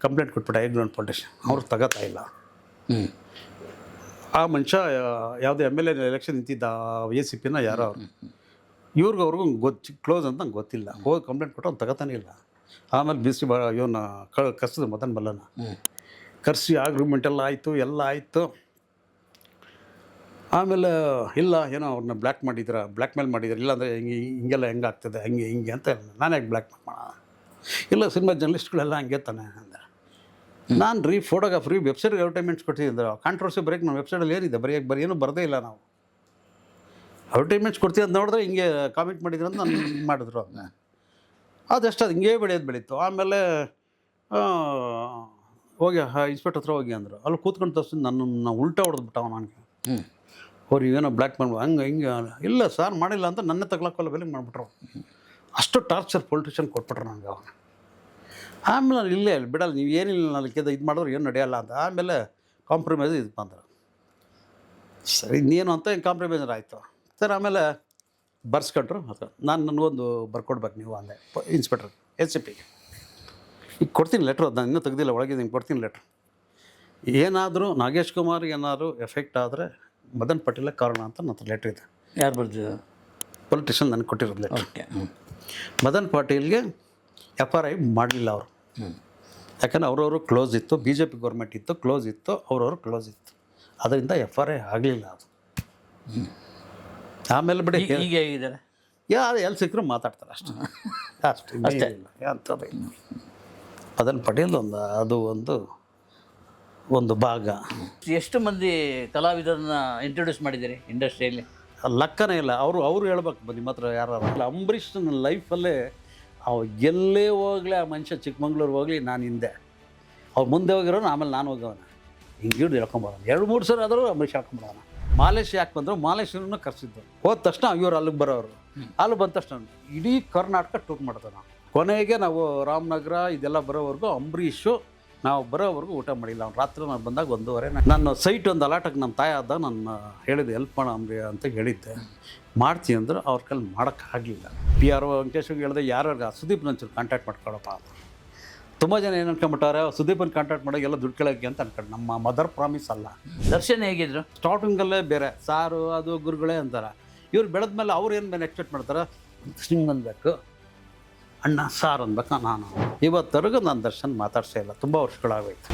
ಕಂಪ್ಲೇಂಟ್ ಕೊಟ್ಬಿಟ್ಟೆ ಎಗ್ರೌಂಡ್ ಪೊಲಿಟಿಷನ್, ಅವ್ರು ತಗೋತಾ ಇಲ್ಲ. ಆ ಮನುಷ್ಯ ಯಾವುದೇ MLA ಎಲೆಕ್ಷನ್ ನಿಂತಿದ್ದ, ACPನ ಯಾರೋ ಅವರು, ಅವ್ರಿಗೂ ಕ್ಲೋಸ್ ಅಂತ ನಂಗೆ ಗೊತ್ತಿಲ್ಲ. ಹೋಗಿ ಕಂಪ್ಲೇಂಟ್ ಕೊಟ್ಟು ಅವ್ನು ತಗೋತಾನೆ ಇಲ್ಲ. ಆಮೇಲೆ BC ಇವನ್ನ ಕರ್ಸಿದ್ರು, ಮದನ್ ಬಲ್ಲನ ಕರೆಸಿ ಆಗ್ರಿಮೆಂಟೆಲ್ಲ ಆಯಿತು, ಎಲ್ಲ ಆಯಿತು. ಆಮೇಲೆ ಇಲ್ಲ ಏನೋ ಅವ್ರನ್ನ ಬ್ಲ್ಯಾಕ್ ಮೇಲ್ ಮಾಡಿದ್ರು. ಇಲ್ಲಾಂದರೆ ಹಿಂಗೆಲ್ಲ ಹೆಂಗಾಗ್ತದೆ, ಹಿಂಗೆ ಅಂತ. ನಾನು ಯಾಕೆ ಬ್ಲ್ಯಾಕ್ ಮೇಲ್ ಮಾಡೋಣ? ಇಲ್ಲ, ಸಿನಿಮಾ ಜರ್ನಲಿಸ್ಟ್ಗಳೆಲ್ಲ ಹಂಗೆ ತಾನೆ ಅಂದೆ. ನಾನು ಫೋಟೋಗ್ರಾಫ್ರಿ ವೆಬ್ಸೈಟ್ಗೆ ಅಡ್ವರ್ಟೈಸ್ಮೆಂಟ್ಸ್ ಕೊಡ್ತಿದ್ದರು. ಕಾಂಟ್ರವರ್ಸಿ ಬರೀಕ್ ನಮ್ಮ ವೆಬ್ಸೈಟಲ್ಲಿ ಏನಿದೆ, ಏನೂ ಬರದೇ ಇಲ್ಲ. ನಾವು ಅಡ್ವರ್ಟೈಸ್ಮೆಂಟ್ಸ್ ಕೊಡ್ತೀವಿ ಅಂತ ನೋಡಿದ್ರೆ ಹಿಂಗೆ ಕಾಮೆಂಟ್ ಮಾಡಿದ್ರು ಅಂತ ನಾನು ಮಾಡಿದ್ರು. ಅದಷ್ಟು ಅದು ಹಿಂಗೇ ಬೆಳೀತು. ಆಮೇಲೆ ಹೋಗಿ ಇನ್ಸ್ಪೆಕ್ಟರ್ ಹತ್ರ ಹೋಗಿ ಅಂದರು. ಅಲ್ಲಿ ಕೂತ್ಕೊಂಡು ತೋರಿಸಿ ನನ್ನ ಉಲ್ಟಾ ಹೊಡೆದ್ಬಿಟ್ಟವ ನನಗೆ. ಅವ್ರು ಏನೋ ಬ್ಲ್ಯಾಕ್ ಮೇಲ್ ಹಿಂಗೆ ಇಲ್ಲ ಸರ್ ಮಾಡಿಲ್ಲ ಅಂತ ನನ್ನ ತಗೊಳಕ್ಕಲ್ಲ ಬೆಲೆ ಮಾಡಿಬಿಟ್ರು. ಅಷ್ಟು ಟಾರ್ಚರ್ ಪೊಲಿಟಿಷನ್ ಕೊಟ್ಬಿಟ್ರು ನನಗೆ ಅವಾಗ. ಆಮೇಲೆ ನಾನು ಇಲ್ಲೇ ಬಿಡಲ್ಲ, ನೀವು ಏನಿಲ್ಲ ನನಗೆ ಇದು ಮಾಡಿದ್ರು ಏನು ನಡೆಯಲ್ಲ ಅಂತ. ಆಮೇಲೆ ಕಾಂಪ್ರಮೈಸ್ ಇದು ಬಂದರು. ಸರಿ ಇನ್ನೇನು ಅಂತ ಹಿಂಗೆ ಕಾಂಪ್ರಮೈಸ್ ಆಯಿತು ಸರ್. ಆಮೇಲೆ ಬರ್ಸ್ಕೊಂಡ್ರು. ನನಗೊಂದು ಬರ್ಕೊಡ್ಬೇಕು ನೀವು ಅಂದೆ ಇನ್ಸ್ಪೆಕ್ಟ್ರ್ ACPಗೆ. ಈಗ ಕೊಡ್ತೀನಿ ಲೆಟ್ರು, ಅದು ನಾನು ಇನ್ನೂ ತೆಗ್ದಿಲ್ಲ, ಒಳಗೆ ಹಿಂಗೆ ಕೊಡ್ತೀನಿ ಲೆಟ್ರು. ಏನಾದರೂ ನಾಗೇಶ್ ಕುಮಾರ್ ಏನಾದರೂ ಎಫೆಕ್ಟ್ ಆದರೆ ಮದನ್ ಪಾಟೀಲೇ ಕಾರಣ ಅಂತ ನನ್ನ ಲೆಟ್ರ್ ಇದೆ. ಯಾರು ಬರ್ತಿದ್ರು? ಪೊಲಿಟಿಷನ್ ನನಗೆ ಕೊಟ್ಟಿರೋದು ಲೆಟ್ರ್. ಮದನ್ ಪಾಟೀಲ್ಗೆ FRI ಮಾಡಲಿಲ್ಲ ಅವರು. ಯಾಕಂದರೆ ಅವ್ರವರು ಕ್ಲೋಸ್ ಇತ್ತು, BJP ಗೌರ್ಮೆಂಟ್ ಇತ್ತು, ಕ್ಲೋಸ್ ಇತ್ತು, ಅವ್ರವರು ಕ್ಲೋಸ್ ಇತ್ತು. ಅದರಿಂದ FRI ಆಗಲಿಲ್ಲ ಅದು. ಆಮೇಲೆ ಬಿಡಿ, ಹೀಗೆ ಹೇಗಿದ್ದಾರೆ, ಯಾರು ಎಲ್ಲಿ ಸಿಕ್ಕರೂ ಮಾತಾಡ್ತಾರೆ ಅಷ್ಟೇ ಅಂಥದ್ದು. ಮದನ್ ಪಾಟೀಲ್ ಅದು ಒಂದು ಭಾಗ. ಎಷ್ಟು ಮಂದಿ ಕಲಾವಿದರನ್ನ ಇಂಟ್ರೊಡ್ಯೂಸ್ ಮಾಡಿದ್ದೀರಿ ಇಂಡಸ್ಟ್ರಿಯಲ್ಲಿ? ಲೆಕ್ಕನೇ ಇಲ್ಲ. ಅವರು ಹೇಳ್ಬೇಕು ನಿಮ್ಮ ಹತ್ರ ಯಾರು. ಅಂಬರೀಷ್ ನನ್ನ ಲೈಫಲ್ಲೇ ಎಲ್ಲೇ ಹೋಗಲಿ, ಆ ಮನುಷ್ಯ ಚಿಕ್ಕಮಂಗ್ಳೂರು ಹೋಗಲಿ, ನಾನು ಹಿಂದೆ, ಅವ್ರು ಮುಂದೆ ಹೋಗಿರೋನು, ಆಮೇಲೆ ನಾನು ಹೋಗೋಣ. ಹಿಂಗೆ ಹಿಡಿದು ಹೇಳ್ಕೊಂಬರೋಣ. 2-3 ಸಲ ಆದರೂ ಅಂಬರೀಷ್ ಹೇಳ್ಕೊಂಬರೋಣ. ಮಾಲೇಶ್ ಯಾಕೆ ಬಂದರು, ಮಾಲೇಶ್ವರನ್ನು ಕರೆಸಿದ್ದು. ಹೋದ ತಕ್ಷಣ ಇವ್ರು ಅಲ್ಲಿಗೆ ಬರೋರು. ಅಲ್ಲಿ ಬಂದ ತಕ್ಷಣ ಇಡೀ ಕರ್ನಾಟಕ ಟೂರ್ ಮಾಡ್ತೇವೆ ನಾವು. ಕೊನೆಗೆ ನಾವು ರಾಮನಗರ ಇದೆಲ್ಲ ಬರೋವರೆಗೂ ಅಂಬರೀಷು ನಾವು ಬರೋವರೆಗೂ ಊಟ ಮಾಡಿಲ್ಲ. ಅವ್ನು ರಾತ್ರಿ ನಾನು ಬಂದಾಗ 1:30 ನನ್ನ ಸೈಟ್ ಒಂದು ಅಲಾಟಕ್ಕೆ ನಮ್ಮ ತಾಯಿ ಆದ ನಾನು ಹೇಳಿದೆ ಹೆಲ್ಪ್ ಮಾಡ ಅಂಬರೀ ಅಂತ ಹೇಳಿದ್ದೆ. ಮಾಡ್ತೀನಿ ಅಂದ್ರೆ ಅವ್ರ ಕೈಲಿ ಮಾಡೋಕ್ಕಾಗಲಿಲ್ಲ. PR ವೆಂಕಟೇಶ್ವರಿಗೆ ಹೇಳಿದೆ, ಯಾರ್ಯಾರಿಗೆ ಸುದೀಪ್ ನಂಚೂರು ಕಾಂಟ್ಯಾಕ್ಟ್ ಮಾಡ್ಕೊಳಪ್ಪ ಅಂತ. ತುಂಬ ಜನ ಏನು ಅನ್ಕೊಂಬಿಟ್ಟಾರೆ ಸುದೀಪನ್ ಕಾಂಟ್ಯಾಕ್ಟ್ ಮಾಡೋಕೆ ಎಲ್ಲ ದುಡ್ಡು ಕೇಳೋಕ್ಕೆ ಅಂತ ಅನ್ಕೊಂಡು. ನಮ್ಮ ಮದರ್ ಪ್ರಾಮಿಸ್ ಅಲ್ಲ. ದರ್ಶನ್ ಹೇಗಿದ್ರು? ಸ್ಟಾರ್ಟಿಂಗಲ್ಲೇ ಬೇರೆ ಸಾರು ಅದು ಗುರುಗಳೇ ಅಂತಾರೆ. ಇವ್ರು ಬೆಳೆದ ಮೇಲೆ ಅವ್ರು ಏನು ಮೇಲೆ ಎಕ್ಸ್ಪೆಕ್ಟ್ ಮಾಡ್ತಾರೆ, ಸಿಂಗ್ ಅನ್ಬೇಕು, ಅಣ್ಣ ಸಾರು ಅನ್ಬೇಕು. ನಾನು ಇವತ್ತರೆಗೂ ನಾನು ದರ್ಶನ್ ಮಾತಾಡ್ಸೇ ಇಲ್ಲ, ತುಂಬ ವರ್ಷಗಳಾಗೋಯ್ತು.